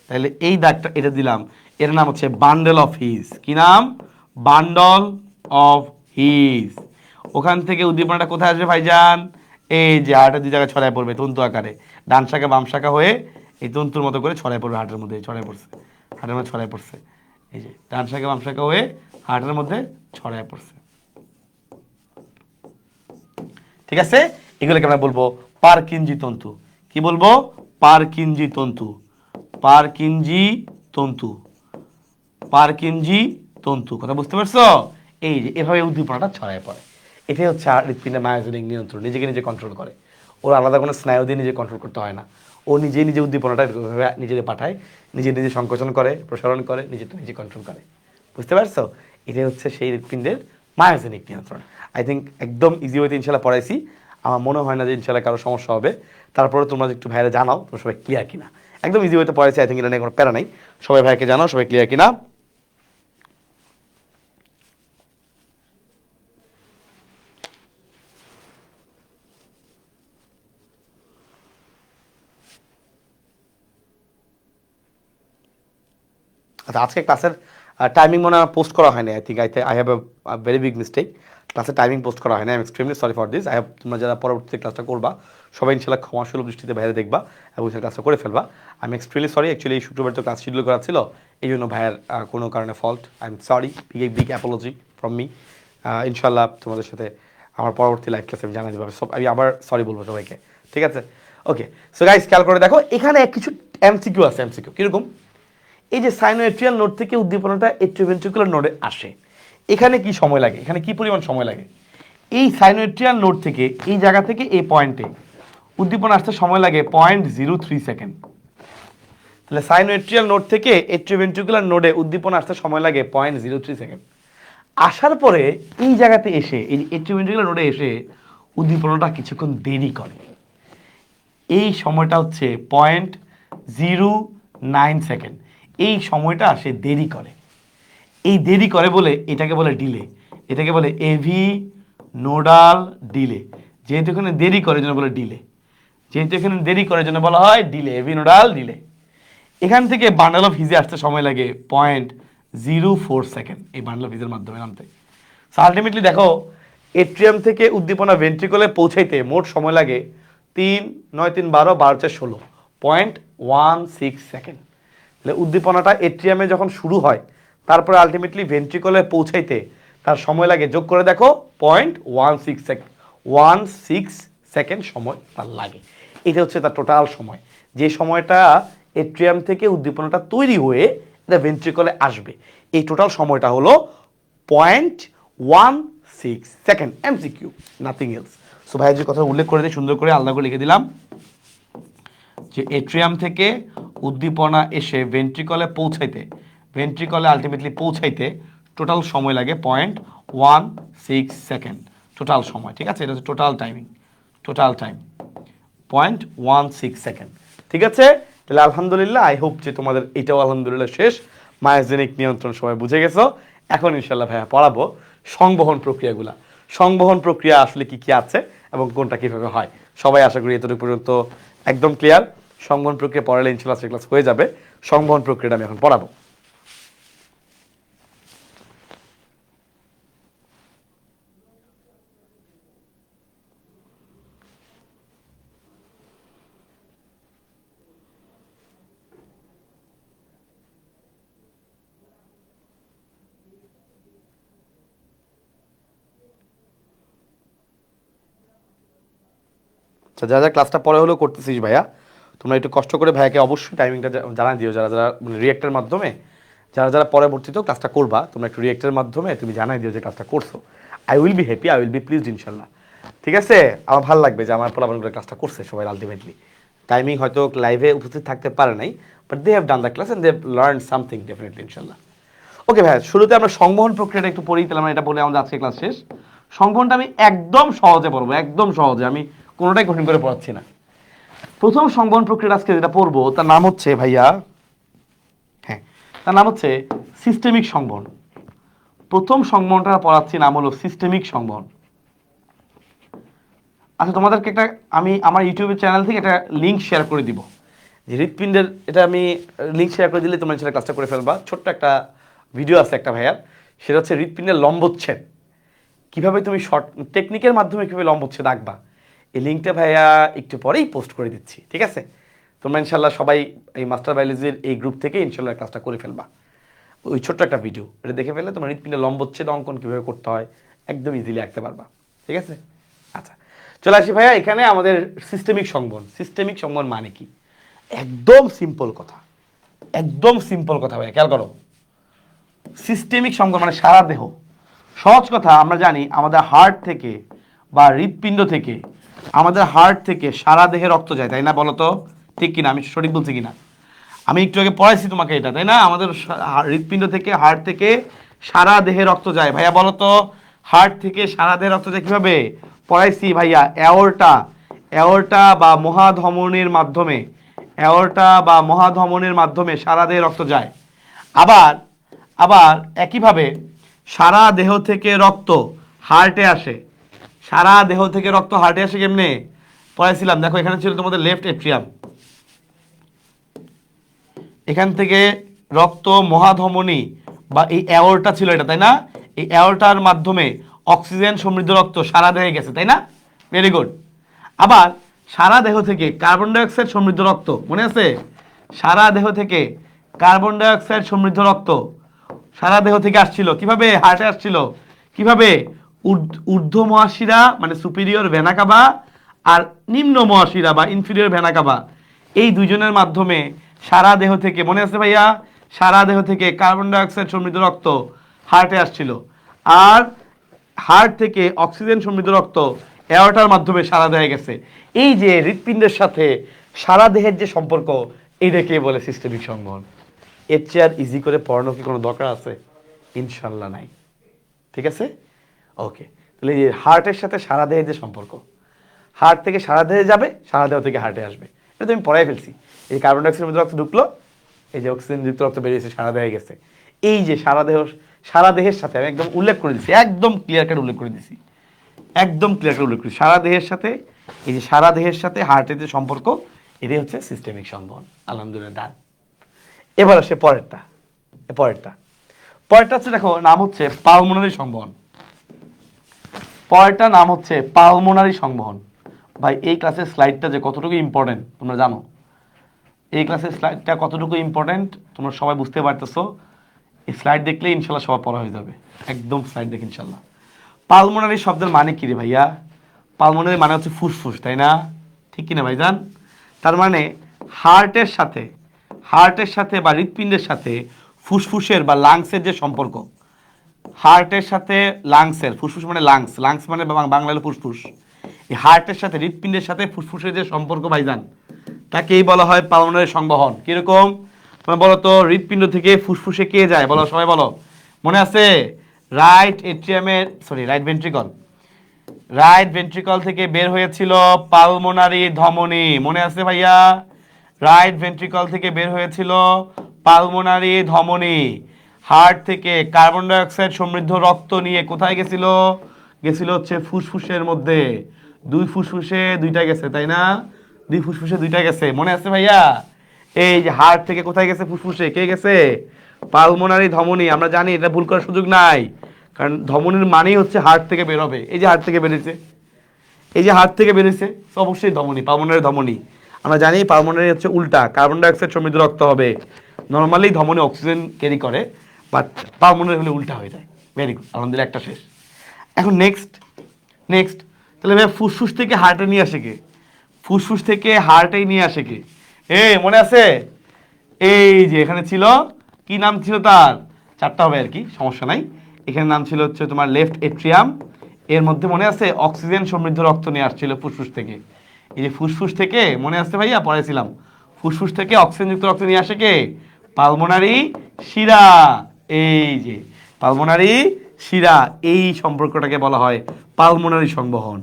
তাহলে এই দাগটা এটা দিলাম, এর নাম হচ্ছে বান্ডেল অফ হিস। কি নাম? Bundle of his. ওখান থেকে উদ্দীপনাটা কোথায় আসবে ভাইজান? এই যে হার্টের দুই জায়গায় ছড়ায় পড়বে তন্তু আকারে, ডান শাখা বাম শাখা হয়ে এই তন্তুর মতো করে ছড়ায় পড়বে হার্টের মধ্যে। ছড়ায় পড়ছে, হার্টের মধ্যে ছড়ায় পড়ছে। এই যে ডান শাখা বাম শাখা হয়ে হার্টের মধ্যে ছড়ায় পড়ছে। ঠিক আছে, এগুলোকে আমরা বলবো পারকিনজি তন্তু। কি বলবো? পারকিনজি তন্তু। পারকিনজি তন্তু। পারকিনজি তন্তু। কথা বুঝতে পারছো? এই যে এভাবে উদ্দীপনাটা ছড়ায় পড়ে। এটাই হচ্ছে হৃৎপিণ্ডের মায়োজনিক নিয়ন্ত্রণ, নিজেকে নিজে কন্ট্রোল করে। ওর আলাদা কোনো স্নায়ু দিয়ে নিজে কন্ট্রোল করতে হয় না। ও নিজে নিজে উদ্দীপনাটা নিজেদের পাঠায়, নিজে নিজে সংকোচন করে, প্রসারণ করে, নিজেটা নিজে কন্ট্রোল করে। বুঝতে পারছো? এটাই হচ্ছে সেই হৃৎপিণ্ডের মায়োজনিক নিয়ন্ত্রণ। আই থিঙ্ক একদম ইজি ওয়েতে ইনশাল্লাহ পড়াইছি। আমার মনে হয় না যে ইনশাল্লাহ কারো সমস্যা হবে। তারপরে তোমরা একটু ভাইরা জানাও তোমরা সবাই ক্লিয়ার কিনা। একদম ইজি ওয়েতে পড়াইছি, আই থিঙ্ক এটা নিয়ে কোনো প্যারা নাই। সবাই ভাইকে জানাও সবাই ক্লিয়ার কিনা। আচ্ছা, আজকে ক্লাসের টাইমিং মনে হয় পোস্ট করা হয়নি। I think I have a very big mistake. ক্লাসের টাইমিং পোস্ট করা হয়নি। I am extremely sorry for this. তোমরা যারা পরবর্তীতে ক্লাসটা করবা সবাই ইনশাল্লাহ ক্ষমাসুলভ দৃষ্টিতে বাইরে দেখবা এবং সেই ক্লাসটা করে ফেলবা। আমি এক্সট্রিমলি সরি। অ্যাকচুয়ালি এই শুক্রবার তো ক্লাস শিডিউল করা ছিল, এই জন্য ভাইয়ের কোনো কারণে fault. I am sorry, big Apology from me. ইনশাল্লাহ তোমাদের সাথে আমার পরবর্তী লাইভ ক্লাসে আমি জানাই দেবো। আমি আবার সরি বলবো সবাইকে। ঠিক আছে? ওকে, সো গাইস খেয়াল করে দেখো, এখানে কিছু এমসিকিউ আছে। এমসিকিউ কীরকম? এই যে সাইনোএট্রিয়াল নোড থেকে উদ্দীপনাটা এট্রিওভেন্ট্রিকুলার নোডে আসে, এখানে কি সময় লাগে? এখানে কি পরিমাণ সময় লাগে? এই সাইনোএট্রিয়াল নোড থেকে এই জায়গা থেকে এই পয়েন্টে উদ্দীপনা আসতে সময় লাগে 0.03 সেকেন্ড। তাহলে সাইনোএট্রিয়াল নোড থেকে এট্রিওভেন্ট্রিকুলার নোডে উদ্দীপনা আসতে সময় লাগে 0.03 সেকেন্ড। আসার পরে এই জায়গাতে এসে এই এট্রিওভেন্ট্রিকুলার নোডে এসে উদ্দীপনাটা কিছুক্ষণ দেরি করে। এই সময়টা হচ্ছে 0.09 সেকেন্ড। এই সময়টা সে দেরি করে। এই দেরি করে বলে এটাকে বলে ডিলে। এটাকে বলে এভি নোডাল ডিলে। যেহেতু এখানে দেরি করে জন্য বলে ডিলে। যেহেতু এখানে দেরি করে জন্য বলা হয় ডিলে, এভি নোডাল ডিলে। এখান থেকে বান্ডেল অফ হিজে আসতে সময় লাগে 0.04 সেকেন্ড এই বান্ডেল অফ হিজের মাধ্যমে নামতে। সো আলটিমেটলি দেখো, এট্রিয়াম থেকে উদ্দীপনা ভেন্ট্রিকলে পৌঁছাইতে মোট সময় লাগে 3, 9, 3, 12, 12, 4, 16 0.16 সেকেন্ড। তাহলে উদ্দীপনাটা এট্রিয়ামে যখন শুরু হয় তারপরে আলটিমেটলি ভেন্ট্রিকলে পৌঁছাইতে তার সময় লাগে, যোগ করে দেখো, 0.16 সেকেন্ড। 16 সেকেন্ড সময় তার লাগে। এটা হচ্ছে তার টোটাল সময়, যে সময়টা এট্রিয়াম থেকে উদ্দীপনাটা তৈরি হয়ে এটা ভেন্ট্রিকলে আসবে। এই টোটাল সময়টা হলো 0.16 second. MCQ, nothing else. So ভাই যে কথা উল্লেখ করে দিয়ে সুন্দর করে আলাদা করে লিখে দিলাম যে এট্রিয়াম থেকে উদ্দীপনা এসে ভেন্ট্রিকলে আলটিমেটলি পৌঁছাইতে টোটাল সময় লাগে 0.16 সেকেন্ড। টোটাল সময়, ঠিক আছে? এটা হচ্ছে total timing, total time 0.16 second. ঠিক আছে? তাহলে আলহামদুলিল্লাহ, আই হোপ যে তোমাদের এটাও আলহামদুলিল্লাহ শেষ। মায়োজেনিক নিয়ন্ত্রণ সবাই বুঝে গেছো। এখন ইনশাল্লাহ ভাইয়া পড়াবো সংবহন প্রক্রিয়াগুলা। সংবহন প্রক্রিয়া আসলে কি কি আছে এবং কোনটা কিভাবে হয়। সবাই আশা করি এতটুকু পর্যন্ত একদম ক্লিয়ার। সংবহন প্রক্রিয়া পড়ালে ইনশাল্লাহ ক্লাস হয়ে যাবে। সংবহন প্রক্রিয়াটা আমি এখন পড়াবো। আচ্ছা, যারা যারা ক্লাসটা পরে হলেও করতেছিস ভাইয়া, তোমরা একটু কষ্ট করে ভাইয়াকে অবশ্যই টাইমিংটা জানাই দিও। যারা যারা রিয়েক্টের মাধ্যমে, যারা যারা পরবর্তীতেও ক্লাসটা করবা, তোমরা একটু রিয়েক্টের মাধ্যমে তুমি জানাই দিও যে ক্লাসটা করছো। I will be happy, I will be pleased ইনশাল্লাহ। ঠিক আছে, আমার ভালো লাগবে যে আমার পোলাপানগুলো ক্লাসটা করছে সবাই আলটিমেটলি। টাইমিং হয়তো লাইভে উপস্থিত থাকতে পারে নাই, but they have done the class and they have learn something definitely ইনশাল্লাহ। ওকে ভাইয়া, শুরুতে আমরা সংবহন প্রক্রিয়াটা একটু পড়ি, তাহলে আমরা এটা বলে আমাদের আজকে ক্লাস শেষ। সংবহনটা আমি একদম সহজে পড়বো, একদম সহজে, আমি কোনোটাই কঠিন করে পড়াচ্ছি না। প্রথম সংবহন প্রক্রিয়া আজকে যেটা পড়বো তার নাম হচ্ছে ভাইয়া, হ্যাঁ, তার নাম হচ্ছে সিস্টেমিক সংবহন। প্রথম সংবহনটা পড়াচ্ছি, নাম হলো সিস্টেমিক সংবহন। আচ্ছা, তোমাদেরকে একটা আমি আমার ইউটিউবের চ্যানেল থেকে একটা লিঙ্ক শেয়ার করে দিব, যে হৃৎপিণ্ডের, এটা আমি লিঙ্ক শেয়ার করে দিলে তোমরা সেটা ক্লাসটা করে ফেলবা। ছোট্ট একটা ভিডিও আছে একটা ভাইয়ার, সেটা হচ্ছে হৃৎপিণ্ডের লম্বচ্ছেদ, কীভাবে তুমি শর্ট টেকনিকের মাধ্যমে কীভাবে লম্বচ্ছেদ আঁকবা। এই লিঙ্কটা ভাইয়া একটু পরেই পোস্ট করে দিচ্ছি, ঠিক আছে? তোমরা ইনশাল্লাহ সবাই এই মাস্টার বায়োলজির এই গ্রুপ থেকে ইনশাল্লাহ ক্লাসটা করে ফেলবা। ওই ছোট্ট একটা ভিডিও, এটা দেখে ফেললে তোমার হৃৎপিণ্ডের লম্বচ্ছেদ অঙ্কন কীভাবে করতে হয় একদম ইজিলি আঁকতে পারবা, ঠিক আছে? আচ্ছা, চলে আসি ভাইয়া এখানে আমাদের সিস্টেমিক সংবহন। সিস্টেমিক সংবহন মানে কি? একদম সিম্পল কথা, একদম সিম্পল কথা ভাইয়া, খেয়াল করো। সিস্টেমিক সংবহন মানে সারা দেহ। সহজ কথা, আমরা জানি আমাদের হার্ট থেকে বা হৃৎপিণ্ড থেকে, আমাদের হার্ট থেকে সারা দেহে রক্ত যায়, তাই না? বলো তো ঠিক কিনা, আমি সঠিক বলছি কিনা? আমি একটু আগে পড়াইছি তোমাকে এটা, তাই না? আমাদের হৃৎপিণ্ড থেকে, হার্ট থেকে সারা দেহে রক্ত যায়। ভাইয়া বলো তো, হার্ট থেকে সারা দেহে রক্ত যায় কিভাবে? পড়াইছি ভাইয়া, অ্যাওর্টা, অ্যাওর্টা বা মহাধমনীর মাধ্যমে, অ্যাওর্টা বা মহাধমনীর মাধ্যমে সারা দেহে রক্ত যায়। আবার আবার একইভাবে সারা দেহ থেকে রক্ত হার্টে আসে। সারা দেহ থেকে রক্ত হার্টে আসে কেমনে? পড়াইছিলাম, দেখো এখানে ছিল তোমাদের লেফট এট্রিয়াম, এখান থেকে রক্ত মহাধমনী বা এই অ্যাওর্টা ছিল এটা, তাই না? এই অ্যাওর্টার মাধ্যমে অক্সিজেন সমৃদ্ধ রক্ত সারা দেহে গেছে, তাই না? Very good. আবার সারা দেহ থেকে কার্বন ডাইঅক্সাইড সমৃদ্ধ রক্ত, মনে আছে? সারা দেহ থেকে কার্বন ডাইঅক্সাইড সমৃদ্ধ রক্ত সারা দেহ থেকে আসছিল কিভাবে? হার্টে আসছিল কিভাবে? ঊর্ধ্ব মহাশিরা মানে সুপিরিয়র ভেনা কাভা আর নিম্ন মহাশিরা বা ইনফিরিয়র ভেনা কাভা, এই দুইজনের মাধ্যমে সারা দেহ থেকে, মনে আছে ভাইয়া? সারা দেহ থেকে কার্বন ডাইঅক্সাইড সমৃদ্ধ রক্ত হার্টে আসছিল, আর হার্ট থেকে অক্সিজেন সমৃদ্ধ রক্ত অ্যাওর্টার মাধ্যমে সারা দেহে গেছে। এই যে হৃৎপিণ্ডের সাথে সারা দেহের যে সম্পর্ক, এইটাকে বলে সিস্টেমিক সংবহন। এর চেয়ে আর ইজি করে পড়ানো কি কোনো দরকার আছে? ইনশাল্লাহ নাই, ঠিক আছে? ওকে, তাহলে এই হার্টের সাথে সারা দেহের যে সম্পর্ক, হার্ট থেকে সারা দেহে যাবে, সারা দেহ থেকে হার্টে আসবে, এটা তো আমি পড়াই ফেলছি। এই কার্বন ডাইঅক্সাইডের মধ্যে রক্ত ঢুকলো, এই যে অক্সিজেন যুক্ত রক্ত বেরিয়েছে, সারা দেহে গেছে। এই যে সারা দেহের সাথে আমি একদম উল্লেখ করে দিচ্ছি, একদম ক্লিয়ার কাট উল্লেখ করে দিচ্ছি, একদম ক্লিয়ার কাট উল্লেখ করি, সারা দেহের সাথে, এই যে সারা দেহের সাথে হার্টের যে সম্পর্ক, এটাই হচ্ছে সিস্টেমিক সংবহন। আলহামদুলিল্লাহ, ডান। এবার আসে পরেরটা, পরেরটা হচ্ছে, দেখো, নাম হচ্ছে পালমোনারি সংবহন। পরেরটা নাম হচ্ছে পালমোনারি সংবহন। ভাই, এই ক্লাসের স্লাইডটা যে কতটুকু ইম্পর্টেন্ট তোমরা জানো? এই ক্লাসের স্লাইডটা কতটুকু ইম্পর্টেন্ট তোমরা সবাই বুঝতে পারতেছো। এই স্লাইড দেখলে ইনশাল্লাহ সবাই পড়া হয়ে যাবে, একদম স্লাইড দেখে ইনশাল্লাহ। পালমোনারি শব্দের মানে কি রে ভাইয়া? পালমোনারি মানে হচ্ছে ফুসফুস, তাই না? ঠিক কিনা ভাইজান? তার মানে হার্টের সাথে বা হৃৎপিণ্ডের সাথে ফুসফুসের বা লাংসের যে সম্পর্ক, হার্টের সাথে লাংসের, ফুসফুস মানে লাংস, লাংস মানে বাংলা হলো ফুসফুস, এই হার্টের সাথে হৃৎপিণ্ডের সাথে ফুসফুসের যে সম্পর্ক ভাইজান, তাকেই বলা হয় পালমোনারি সংবহন। কিরকম তোমরা বলো তো? হৃৎপিণ্ড থেকে ফুসফুসে কে যায়? বলো, সবাই বলো। মনে আছে? রাইট ভেন্ট্রিকল থেকে বের হয়েছিল পালমোনারি ধমনী, মনে আছে ভাইয়া? রাইট ভেন্ট্রিকল থেকে বের হয়েছিল পালমোনারি ধমনী। হার্ট থেকে কার্বন ডাইঅক্সাইড সমৃদ্ধ রক্ত নিয়ে কোথায় গেছিল? গেছিল হচ্ছে ফুসফুসের মধ্যে। দুই ফুসফুসে দুইটা গেছে, তাই না? দুই ফুসফুসে দুইটা গেছে, মনে আছে ভাইয়া? এই যে হার্ট থেকে কোথায় গেছে? ফুসফুসে। কে গেছে? পালমোনারি ধমনী। আমরা জানি এটা ভুল করার সুযোগ নাই, কারণ ধমনীর মানেই হচ্ছে হার্ট থেকে বের হবে। এই যে হার্ট থেকে বেরিয়েছে, অবশ্যই ধমনী, পালমোনারি ধমনী। আমরা জানি পালমোনারি হচ্ছে উল্টা, কার্বন ডাইঅক্সাইড সমৃদ্ধ রক্ত হবে। নর্মালি ধমনী অক্সিজেন ক্যারি করে, বাট পালমোনারি হলে উল্টা হয়ে যায়। ভেরি গুড, আলহামদুলিল্লাহ, একটা শেষ। এখন নেক্সট, তাহলে ভাই ফুসফুস থেকে হার্টে নিয়ে আসে কে? ফুসফুস থেকে হার্টেই নিয়ে আসে কে? মনে আছে? এই যে এখানে ছিল, কি নাম ছিল তার? চারটা হবে আর কি, সমস্যা নাই। এখানে নাম ছিল হচ্ছে তোমার লেফট এট্রিয়াম। এর মধ্যে মনে আছে অক্সিজেন সমৃদ্ধ রক্ত নিয়ে আসছিল ফুসফুস থেকে। এই যে ফুসফুস থেকে, মনে আছে ভাইয়া, পড়েছিলাম, ফুসফুস থেকে অক্সিজেনযুক্ত রক্ত নিয়ে আসে কে? পালমোনারি শিরা। এই যে পালমোনারি শিরা, এই সম্পর্কটাকে বলা হয় পালমোনারি সংবহন।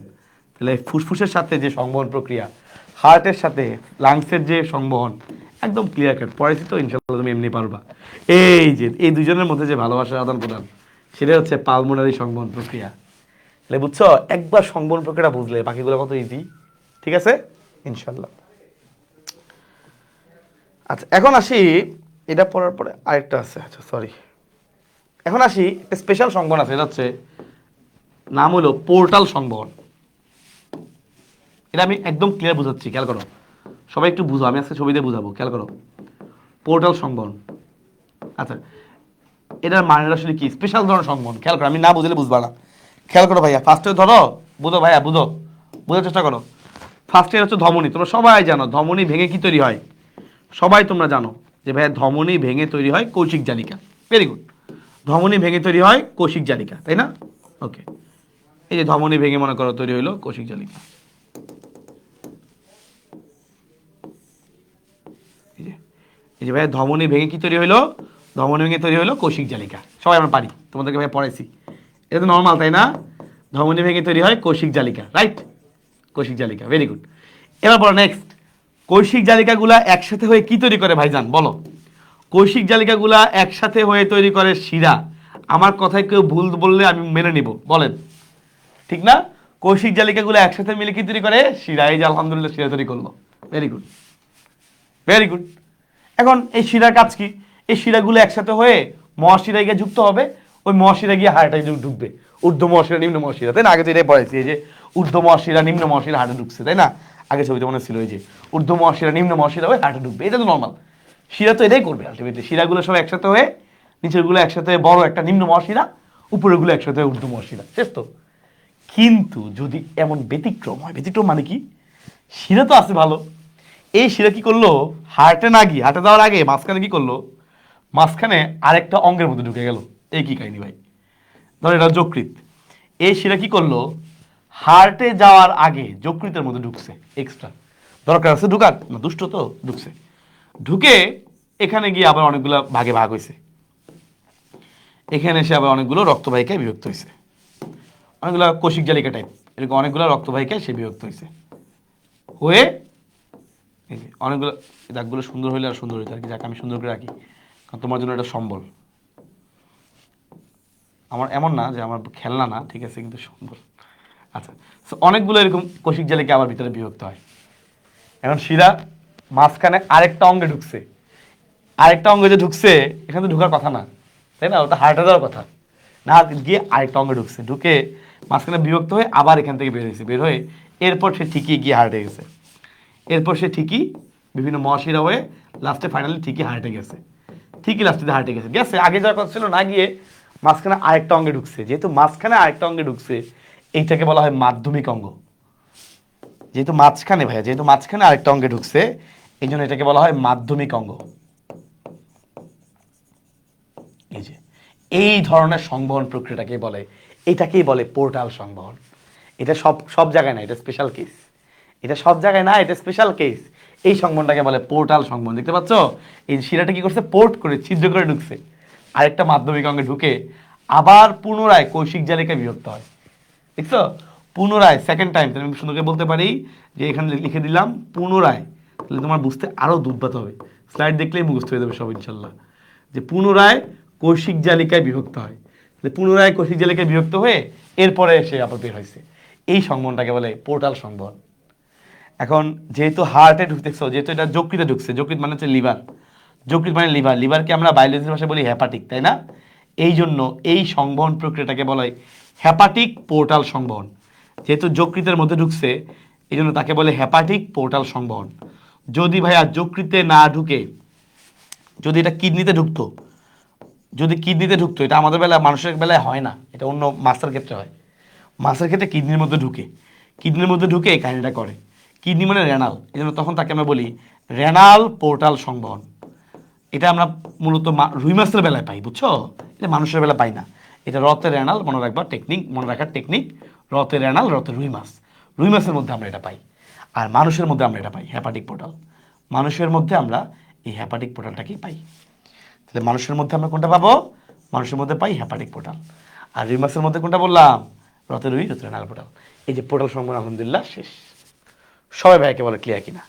তাহলে ফুসফুসের সাথে যে সংবহন প্রক্রিয়া, হার্টের সাথে লাংসের যে সংবহন, একদম ক্লিয়ার কাট পড়েছি তো, ইনশাল্লাহ তুমি এমনি পারবা। এই যে এই দুজনের মধ্যে যে ভালোবাসার আদান প্রদান, সেটা হচ্ছে পালমোনারি সংবহন প্রক্রিয়া। তাহলে বুঝছো, একবার সংবহন প্রক্রিয়াটা বুঝলে বাকিগুলো কত ইজি। ঠিক আছে, ইনশাল্লাহ। আচ্ছা, এখন আসি, এটা পড়ার পরে আরেকটা আছে, আচ্ছা সরি, এখন আসি একটা স্পেশাল সংবহন আছে, এটা হচ্ছে নাম হলো পোর্টাল সংবহন। এটা আমি একদম ক্লিয়ার বুঝাচ্ছি, খেয়াল করো সবাই, একটু বুঝো, আমি আজকে ছবি দিয়ে বুঝাবো, খেয়াল করো। পোর্টাল সংবহন, আচ্ছা এটার মানে আসলে কি? স্পেশাল ধরনের সংবহন, খেয়াল করো, আমি না বুঝলে বুঝবা না। খেয়াল করো ভাইয়া, ফার্স্টে ধরো, বুঝো ভাইয়া, বুঝো, বোঝার চেষ্টা করো। ফার্স্টে হচ্ছে ধমনী, তোমরা সবাই জানো ধমনী ভেঙে কি তৈরি হয়, সবাই তোমরা জানো যে ভাইয়া ধমনী ভেঙে তৈরি হয় কৌশিক জালিকা। ভেরি গুড, ধমনী ভেঙে তৈরি হয় কৌশিক জালিকা, তাই না? ওকে, এই যে ধমনী ভেঙে মনে করো তৈরি হইলো কৌশিক জালিকা। এই যে ভাইয়া ধমনী ভেঙে কি তৈরি হইলো? ধমনী ভেঙে তৈরি হলো কৌশিক জালিকা। সবাই আমরা পারি, তোমাদেরকে ভাইয়া পড়াইছি, এটা তো নর্মাল, তাই না? ধমনী ভেঙে তৈরি হয় কৌশিক জালিকা, রাইট? কৌশিক জালিকা, ভেরি গুড। এবার পড়ো নেক্সট, কৌশিক জালিকাগুলা একসাথে হয়ে কি তৈরি করে ভাইজান বলো? কৌশিক জালিকাগুলা একসাথে হয়ে তৈরি করে শিরা। আমার কথায় কেউ ভুল বললে আমি মেনে নিব, বলেন ঠিক না? কৌশিক জালিকাগুলো একসাথে মিলে কি তৈরি করে? শিরা। এই যে আলহামদুলিল্লাহ শিরা তৈরি করলো, ভেরি গুড, ভেরি গুড। এখন এই শিরার কাজ কি? এই শিরাগুলো একসাথে হয়ে মহাশিরায় গিয়ে যুক্ত হবে, ওই মহাশিরা গিয়ে হাড়ে ঢুকবে। ঊর্ধ্ব মহাশিরা, নিম্ন মহাশিরা, তাই না? আগে তো এটাই পড়াইছি, এই যে ঊর্ধ্ব মহাশিরা নিম্ন মহাশিরা হাড়ে ঢুকছে, তাই না? আগে ছবিতে মনে ছিল, এই যে ঊর্ধ্ব মহাশিরা নিম্ন মহাশিরা হয়ে হাড়ে ঢুকবে, এটা তো নর্মাল। শিরা তো এটাই করবে আলটিমেটলি, শিরাগুলো সব একসাথে হয়ে, নিচেরগুলো একসাথে বড় একটা নিম্ন মহাশিরা, উপরেরগুলো একসাথে ঊর্ধ্ব মহাশিরা, শেষ তো। কিন্তু যদি এমন ব্যতিক্রম হয়, ব্যতিক্রম মানে কি? শিরা তো আছে ভালো, এই শিরা কি করলো? হার্টে না গিয়ে, হার্টে যাওয়ার আগে মাঝখানে কি করলো? মাঝখানে আরেকটা অঙ্গের মধ্যে ঢুকে গেল। এই কি কাহিনী ভাই? ধর এটা যকৃৎ, এই শিরা কি করলো? হার্টে যাওয়ার আগে যকৃতের মধ্যে ঢুকছে, এক্সট্রা দরকার আছে ঢুকার না, দুষ্ট তো, ঢুকছে। ঢুকে এখানে গিয়ে আবার অনেকগুলো ভাগে ভাগ হয়েছে, এখানে এসে আবার অনেকগুলো রক্তবাহিকায় বিভক্ত হয়েছে, অনেকগুলো কৌশিক জালিকা টাইপ, এরকম অনেকগুলো রক্তবাহিকায় সে বিভক্ত হয়েছে, হয়ে এই যে অনেকগুলো দাগগুলো সুন্দর হইলে আর সুন্দর হইতে আর কি, যাকে আমি সুন্দর করে রাখি, কারণ তোমার জন্য এটা সম্বল। আমার এমন না যে আমার খেলনা না, ঠিক আছে, কিন্তু সম্বল। আচ্ছা, অনেকগুলো এরকম কৌশিক জালিকা আবার ভিতরে বিভক্ত হয়। এখন শিরা মাঝখানে আরেকটা অঙ্গে ঢুকছে, আরেকটা অঙ্গে যে ঢুকছে, এখানে তো ঢুকার কথা না, তাই না? ওটা হার্টে যাওয়ার কথা না, গিয়ে আরেকটা অঙ্গে ঢুকছে, ঢুকে মাঝখানে বিভক্ত হয়ে আবার এখান থেকে বের হয়েছে, বের হয়ে এরপর সে ঠিকই গিয়ে হার্টে গেছে, এরপর সে ঠিকই বিভিন্ন মহাশিরা হয়ে লাস্টে ফাইনালি ঠিকই হার্টে গেছে, ঠিকই লাস্টে হার্টে গেছে, গেছে আগে যাওয়ার কথা ছিল, না গিয়ে মাঝখানে আরেকটা অঙ্গে ঢুকছে। যেহেতু মাঝখানে আরেকটা অঙ্গে ঢুকছে, এইটাকে বলা হয় মাধ্যমিক অঙ্গ। যেহেতু মাঝখানে ভাইয়া, যেহেতু মাঝখানে আরেকটা অঙ্গে ঢুকছে, এই জন্য এটাকে বলা হয় মাধ্যমিক অঙ্গ। এই যে এই ধরনের সংবহন প্রক্রিয়াটাকে বলে, এটাকেই বলে পোর্টাল সংবহন। এটা সব সব জায়গায় না, এটা স্পেশাল কেস, এটা সব জায়গায় না, এটা স্পেশাল কেস। এই সংবহনটাকে বলে পোর্টাল সংবহন। দেখতে পাচ্ছ, এই শিরাটা কি করছে? পোর্ট করে, ছিদ্র করে ঢুকছে, আরেকটা মাধ্যমিক অঙ্গে ঢুকে আবার পুনরায় কৌশিক জালিকায় বিভক্ত হয়। দেখছো, পুনরায় সেকেন্ড টাইম। আমি সুন্দরকে বলতে পারি যে এখানে লিখে দিলাম পুনরায়, তাহলে তোমার বুঝতে আরো দুধবাত হবে, স্লাইড দেখলেই মুখস্থ হয়ে যাবে সব ইনশাল্লাহ। যে পুনরায় কৌশিক জালিকায় বিভক্ত হয়, পুনরায় কৌশিক জালিকায় বিভক্ত হয়ে এরপরে এসে আবার বের হয়েছে। এই সংবহনটাকে বলে পোর্টাল সংবহন। এখন যেহেতু হার্টে ঢুকতেছো, যেহেতু এটা যকৃতে ঢুকছে, যকৃত মানে হচ্ছে লিভার, যকৃত মানে লিভার, লিভারকে আমরা বায়োলজির ভাষায় বলি হ্যাপাটিক, তাই না? এই জন্য এই সংবহন প্রক্রিয়াটাকে বলা হয় হ্যাপাটিক পোর্টাল সংবহন। যেহেতু যকৃতের মধ্যে ঢুকছে, এই জন্য তাকে বলে হ্যাপাটিক পোর্টাল সংবহন। যদি ভাইয়া যকৃতে না ঢুকে, যদি এটা কিডনিতে ঢুকতো, যদি কিডনিতে ঢুকতো, এটা আমাদের বেলায়, মানুষের বেলায় হয় না, এটা অন্য মাছের ক্ষেত্রে হয়। মাছের ক্ষেত্রে কিডনির মধ্যে ঢুকে, কিডনির মধ্যে ঢুকে এই কাহিনীটা করে। কিডনি মানে রেনাল, এই জন্য তখন তাকে আমরা বলি রেনাল পোর্টাল সংবহন। এটা আমরা মূলত রুই মাছের বেলায় পাই, বুঝছো? এটা মানুষের বেলা পাই না। এটা রতে রেনাল, মনে রাখবার টেকনিক, মনে রাখার টেকনিক, রতে রেনাল, রতে রুই মাছ। রুই মাছের মধ্যে আমরা এটা পাই। আর মানুষের মধ্যে আমরা এটা পাই হেপাটিক পোর্টাল। মানুষের মধ্যে আমরা এই হেপাটিক পোর্টালটাকেই পাই। তাহলে মানুষের মধ্যে আমরা কোনটা পাবো? মানুষের মধ্যে পাই হেপাটিক পোর্টাল। আর রুই মাছের মধ্যে কোনটা বললাম? রতে রুই, রতে রেনাল পোর্টাল। এই যে পোর্টাল সংবহন আলহামদুলিল্লাহ শেষ। সবাই ভাইকে বলে ক্লিয়ার কিনা?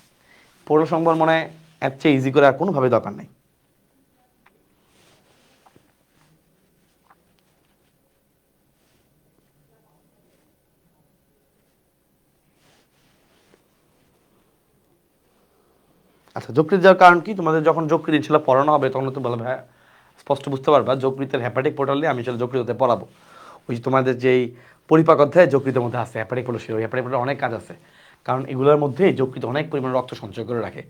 পোর্টাল সংবহন মনে এর চেয়ে ইজি করে আর কোনোভাবে দরকার নেই। আচ্ছা, যকৃত যাওয়ার কারণ কি? তোমাদের যখন যকৃত ইনশাল্লাহ পড়ানো হবে তখন তো বলবে হ্যাঁ স্পষ্ট বুঝতে পারবা। যকৃতের হেপাটিক পোর্টাল নিয়ে আমি চলে যকৃততে পড়াবো। ওই যে তোমাদের যেই পরিপাক অধ্যায় যকৃতের মধ্যে আছে হেপাটিক পোর্টাল, ওই হেপাটিক পোর্টাল অনেক কাজ আছে। কারণ এগুলোর মধ্যে যকৃত অনেক পরিমাণ রক্ত সঞ্চয় করে রাখে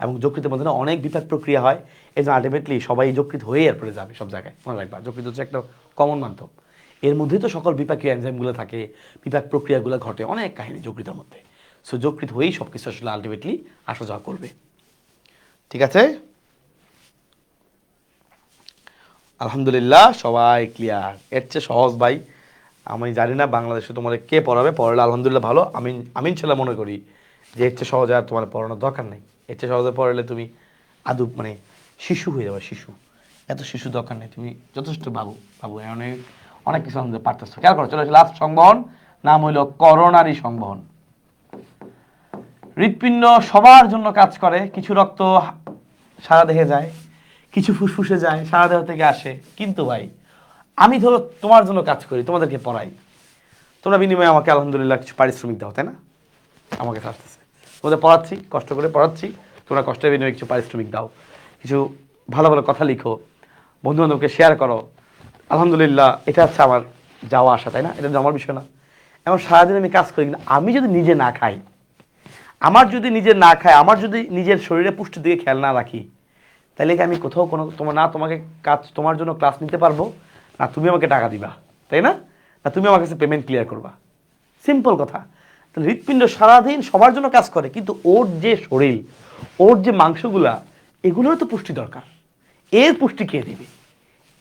এবং যকৃতের মধ্যে অনেক বিপাক প্রক্রিয়া হয়। এই জন্য আলটিমেটলি সবাই যকৃত হয়েই এরপরে যাবে সব জায়গায়, মনে রাখবা। যকৃত হচ্ছে একটা কমন মাধ্যম। এর মধ্যেই তো সকল বিপাকীয় এনজাইমগুলো থাকে, বিপাক প্রক্রিয়াগুলো ঘটে, অনেক কাহিনী যকৃতের মধ্যে। সো যকৃত হয়েই সব কিছু আসলে আলটিমেটলি আসা যাওয়া করবে। ঠিক আছে, আলহামদুলিল্লাহ সবাই ক্লিয়ার। এর চেয়ে সহজ ভাই আমি জানি না বাংলাদেশে তোমাদের কে পড়াবে, পড়ালে আলহামদুলিল্লাহ ভালো। আমি ইনশাল্লাহ মনে করি যে এর চেয়ে সহজে আর তোমার পড়ানোর দরকার নেই। এর চেয়ে সহজে পড়ালে তুমি আদৌ মানে শিশু হয়ে যাবে, শিশু। এত শিশু দরকার নেই, তুমি যথেষ্ট বাবু বাবু অনেক অনেক কিছু আমাদের পারতেছো। খেয়াল করো, চলে লাস্ট সংবহন, নাম হইল করোনারি সংবহন। হৃৎপিণ্ড সবার জন্য কাজ করে। কিছু রক্ত সারা দেহে যায়, কিছু ফুসফুসে যায়, সারা দেহ থেকে আসে। কিন্তু ভাই আমি ধরো তোমার জন্য কাজ করি, তোমাদেরকে পড়াই, তোমরা বিনিময়ে আমাকে আলহামদুলিল্লাহ কিছু পারিশ্রমিক দাও, তাই না? আমাকে আসতেছে, তোমাদের পড়াচ্ছি, কষ্ট করে পড়াচ্ছি, তোমরা কষ্টের বিনিময়ে কিছু পারিশ্রমিক দাও, কিছু ভালো ভালো কথা লিখো, বন্ধু বান্ধবকে শেয়ার করো। আলহামদুলিল্লাহ এটা হচ্ছে আমার যাওয়া আসা, তাই না? এটা আমার বিষয় না। এমন সারাদিন আমি কাজ করি, কিন্তু আমি যদি নিজে না খাই, আমার যদি নিজে না খায়, আমার যদি নিজের শরীরে পুষ্টির দিকে খেয়াল না রাখি, তাহলে কি আমি কোথাও কোনো তোমার না তোমাকে কাজ তোমার জন্য ক্লাস নিতে পারবো, না তুমি আমাকে টাকা দিবা, তাই না? না তুমি আমার কাছে পেমেন্ট ক্লিয়ার করবা। সিম্পল কথা। তাহলে হৃৎপিণ্ড সারাদিন সবার জন্য কাজ করে, কিন্তু ওর যে শরীর, ওর যে মাংসগুলা, এগুলোর তো পুষ্টি দরকার। এর পুষ্টি কে দিবে?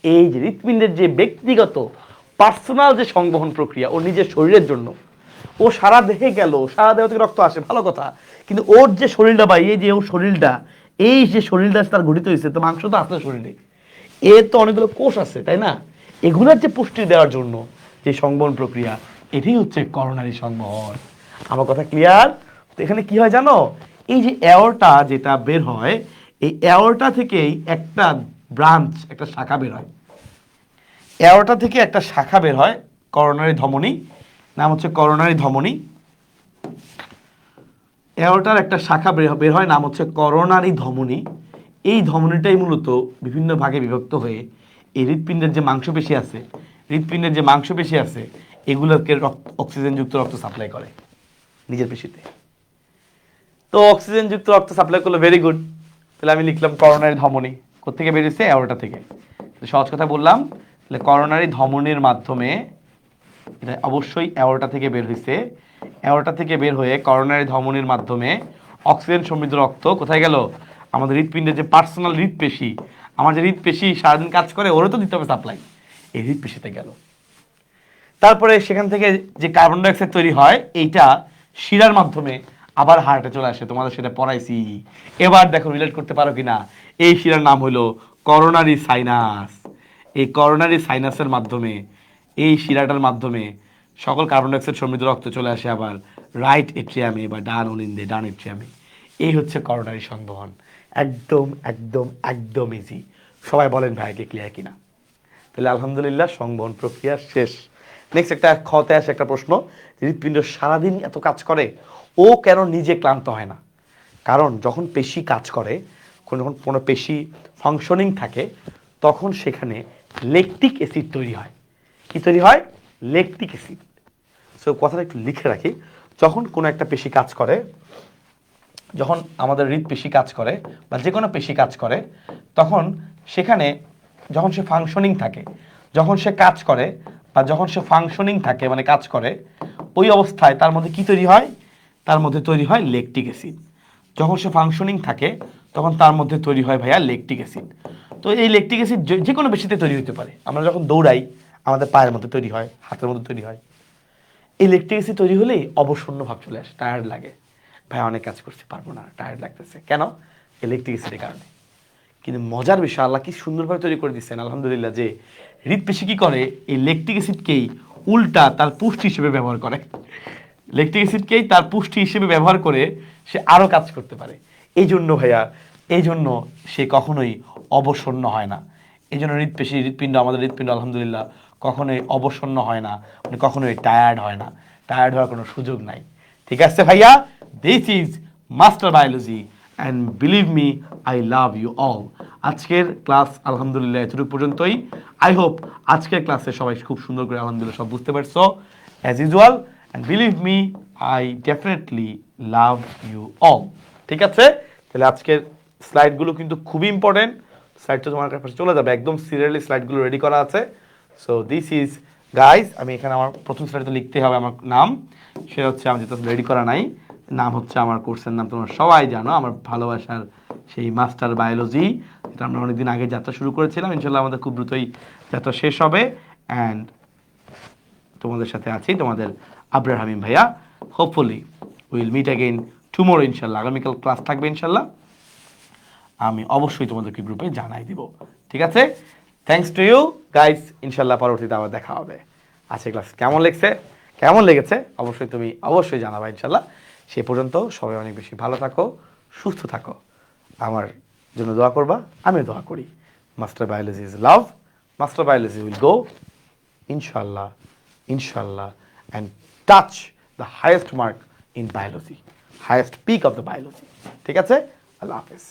এই যে হৃৎপিণ্ডের যে ব্যক্তিগত পার্সোনাল যে সংবহন প্রক্রিয়া, ওর নিজের শরীরের জন্য, ও সারা দেহে গেল, সারা দেহ থেকে রক্ত আসে, ভালো কথা। কিন্তু ওর যে শরীরটা, বা এই যে ওর শরীরটা, এই যে শরীরটা তার গঠিত হয়েছে, তো মাংস তো আসলে শরীরে, এর তো অনেকগুলো কোষ আছে, তাই না? এগুলোর যে পুষ্টি দেওয়ার জন্য যে সংবহন প্রক্রিয়া, এটাই হচ্ছে করোনারি সংবহন। আমার কথা ক্লিয়ার? তো এখানে কি হয় জানো? এই যে এওরটা যেটা বের হয়, এই এওরটা থেকেই একটা ব্রাঞ্চ, একটা শাখা বের হয়। এওরটা থেকে একটা শাখা বের হয়, করোনারি ধমনী, নাম হচ্ছে করোনারি ধমনী। এওরটার একটা শাখা বের হয়, নাম হচ্ছে করোনারি ধমনী। এই ধমনীটাই মূলত বিভিন্ন ভাগে বিভক্ত হয়ে এই হৃৎপিণ্ডের যে মাংসপেশি আছে, হৃৎপিণ্ডের যে মাংসপেশি আছে, এগুলোকে অক্সিজেনযুক্ত রক্ত সাপ্লাই করে নিজের পেশিতে। তো অক্সিজেনযুক্ত রক্ত সাপ্লাই করলো, ভেরি গুড। তাহলে আমি লিখলাম করোনারি ধমনী। কোথেকে বেরিয়েছে? এওরটা থেকে। সহজ কথা বললাম, তাহলে করোনারি ধমনীর মাধ্যমে, এটা অবশ্যই এওরটা থেকে বের হয়েছে। এওরটা থেকে বের হয়ে করোনারি ধমনীর মাধ্যমে অক্সিজেন সমৃদ্ধ রক্ত কোথায় গেল? আমাদের হৃৎপিণ্ডের যে পার্সোনাল হৃৎপেশি, আমার যে হৃৎপেশি সারাদিন কাজ করে, ওরও তো দিতে হবে সাপ্লাই, এই হৃৎপেশিতে গেল। তারপরে সেখান থেকে যে কার্বন ডাইঅক্সাইড তৈরি হয়, এইটা শিরার মাধ্যমে আবার হার্টে চলে আসে। তোমাদের সেটা পড়াইছি। এবার দেখো রিলেট করতে পারো কিনা। এই শিরার নাম হলো করোনারি সাইনাস। এই করোনারি সাইনাসের মাধ্যমে, এই শিরাটার মাধ্যমে সকল কার্বন ডাইঅক্সাইড সমৃদ্ধ রক্ত চলে আসে আবার রাইট এট্রিয়ামে বা ডান অলিন্দে, ডান এট্রিয়ামে। এই হচ্ছে করোনারি সংবহন। একদম একদম একদম ইজি। সবাই বলেন ভাইকে ক্লিয়ার কিনা? তাহলে আলহামদুলিল্লাহ সংবহন প্রক্রিয়া শেষ। নেক্সট একটা খতে আসে একটা প্রশ্ন, হৃৎপিণ্ড সারাদিন এত কাজ করে, ও কেন নিজে ক্লান্ত হয় না? কারণ যখন পেশি কাজ করে, যখন কোনো পেশি ফাংশনিং থাকে, তখন সেখানে ল্যাকটিক অ্যাসিড তৈরি হয়। কি তৈরি হয়? Lactic acid. সো কথাটা একটু লিখে রাখি। যখন কোনো একটা পেশি কাজ করে, যখন আমাদের হৃৎপেশি কাজ করে বা যে কোনো পেশি কাজ করে, তখন সেখানে যখন সে ফাংশনিং থাকে, যখন সে কাজ করে বা যখন সে ফাংশনিং থাকে মানে কাজ করে, ওই অবস্থায় তার মধ্যে কি তৈরি হয়? তার মধ্যে তৈরি হয় ল্যাকটিক অ্যাসিড। যখন সে ফাংশনিং থাকে তখন তার মধ্যে তৈরি হয় ভাইয়া ল্যাকটিক অ্যাসিড। তো এই ল্যাকটিক অ্যাসিড যে কোনো পেশিতে তৈরি হতে পারে। আমরা যখন দৌড়াই আমাদের পায়ের মধ্যে তৈরি হয়, হাতের মধ্যে তৈরি হয়। এই ল্যাকটিক অ্যাসিড তৈরি হলেই অবসন্ন ভাব চলে আসে, টায়ার্ড লাগে, ভাই অনেক কাজ করতে পারবো না, টায়ার্ড লাগতেছে। কেন? এই ল্যাকটিক অ্যাসিডের কারণে। কিন্তু মজার বিষয়, আল্লাহ কি সুন্দরভাবে তৈরি করে দিচ্ছেন আলহামদুলিল্লাহ, যে হৃদপেশি কি করে, এই ল্যাকটিক অ্যাসিডকেই উল্টা তার পুষ্টি হিসেবে ব্যবহার করে। ল্যাকটিক অ্যাসিডকেই তার পুষ্টি হিসেবে ব্যবহার করে সে আরও কাজ করতে পারে। এই জন্য ভাইয়া, এই জন্য সে কখনোই অবসন্ন হয় না। এই জন্য হৃদপিণ্ড, আমাদের হৃদপিণ্ড আলহামদুলিল্লাহ কখনোই অবসন্ন হয় না, মানে কখনোই টায়ার্ড হয় না। টায়ার্ড হওয়ার কোনো সুযোগ নাই। ঠিক আছে ভাইয়া, this is master biology and believe me, I love you all. আজকের ক্লাস আলহামদুলিল্লাহ এতটুকু পর্যন্তই। আই হোপ আজকের ক্লাসে সবাই খুব সুন্দর করে আলহামদুলিল্লাহ সব বুঝতে পারছো as usual, and believe me, I definitely love you all. ঠিক আছে, তাহলে আজকের স্লাইডগুলো কিন্তু খুবই ইম্পর্টেন্ট। স্লাইডটা তোমার কাছে চলে যাবে, একদম সিরিয়ালি স্লাইডগুলো রেডি করা আছে। সো দিস ইজ গাইজ, আমি এখানে আমার প্রথম স্লাইডে লিখতে হবে আমার নাম, সেটা হচ্ছে আমার যেটা রেডি করা নাই, নাম হচ্ছে আমার কোর্সের নাম তোমরা সবাই জানো, আমার ভালোবাসার সেই মাস্টার বায়োলজি, যেটা আমরা অনেকদিন আগে যাত্রা শুরু করেছিলাম। ইনশাল্লাহ আমাদের খুব দ্রুতই যাত্রা শেষ হবে। অ্যান্ড তোমাদের সাথে আছি তোমাদের আবরার হামিম ভাইয়া। Hopefully will meet again tomorrow ইনশাল্লাহ। আগামীকাল ক্লাস থাকবে ইনশাল্লাহ, আমি অবশ্যই তোমাদেরকে গ্রুপে জানাই দিব। ঠিক আছে, থ্যাংকস টু ইউ গাইস। ইনশাল্লাহ পরবর্তীতে আবার দেখা হবে। আজকে ক্লাস কেমন লেগেছে অবশ্যই তুমি অবশ্যই জানাবা ইনশাল্লাহ। সে পর্যন্ত সবাই অনেক বেশি ভালো থাকো, সুস্থ থাকো, আমার জন্য দোয়া করবা, আমিও দোয়া করি। Master biology is love, master biology will go ইনশাল্লাহ and touch the highest mark in biology, highest peak of the biology. ঠিক আছে, আল্লাহ হাফেজ।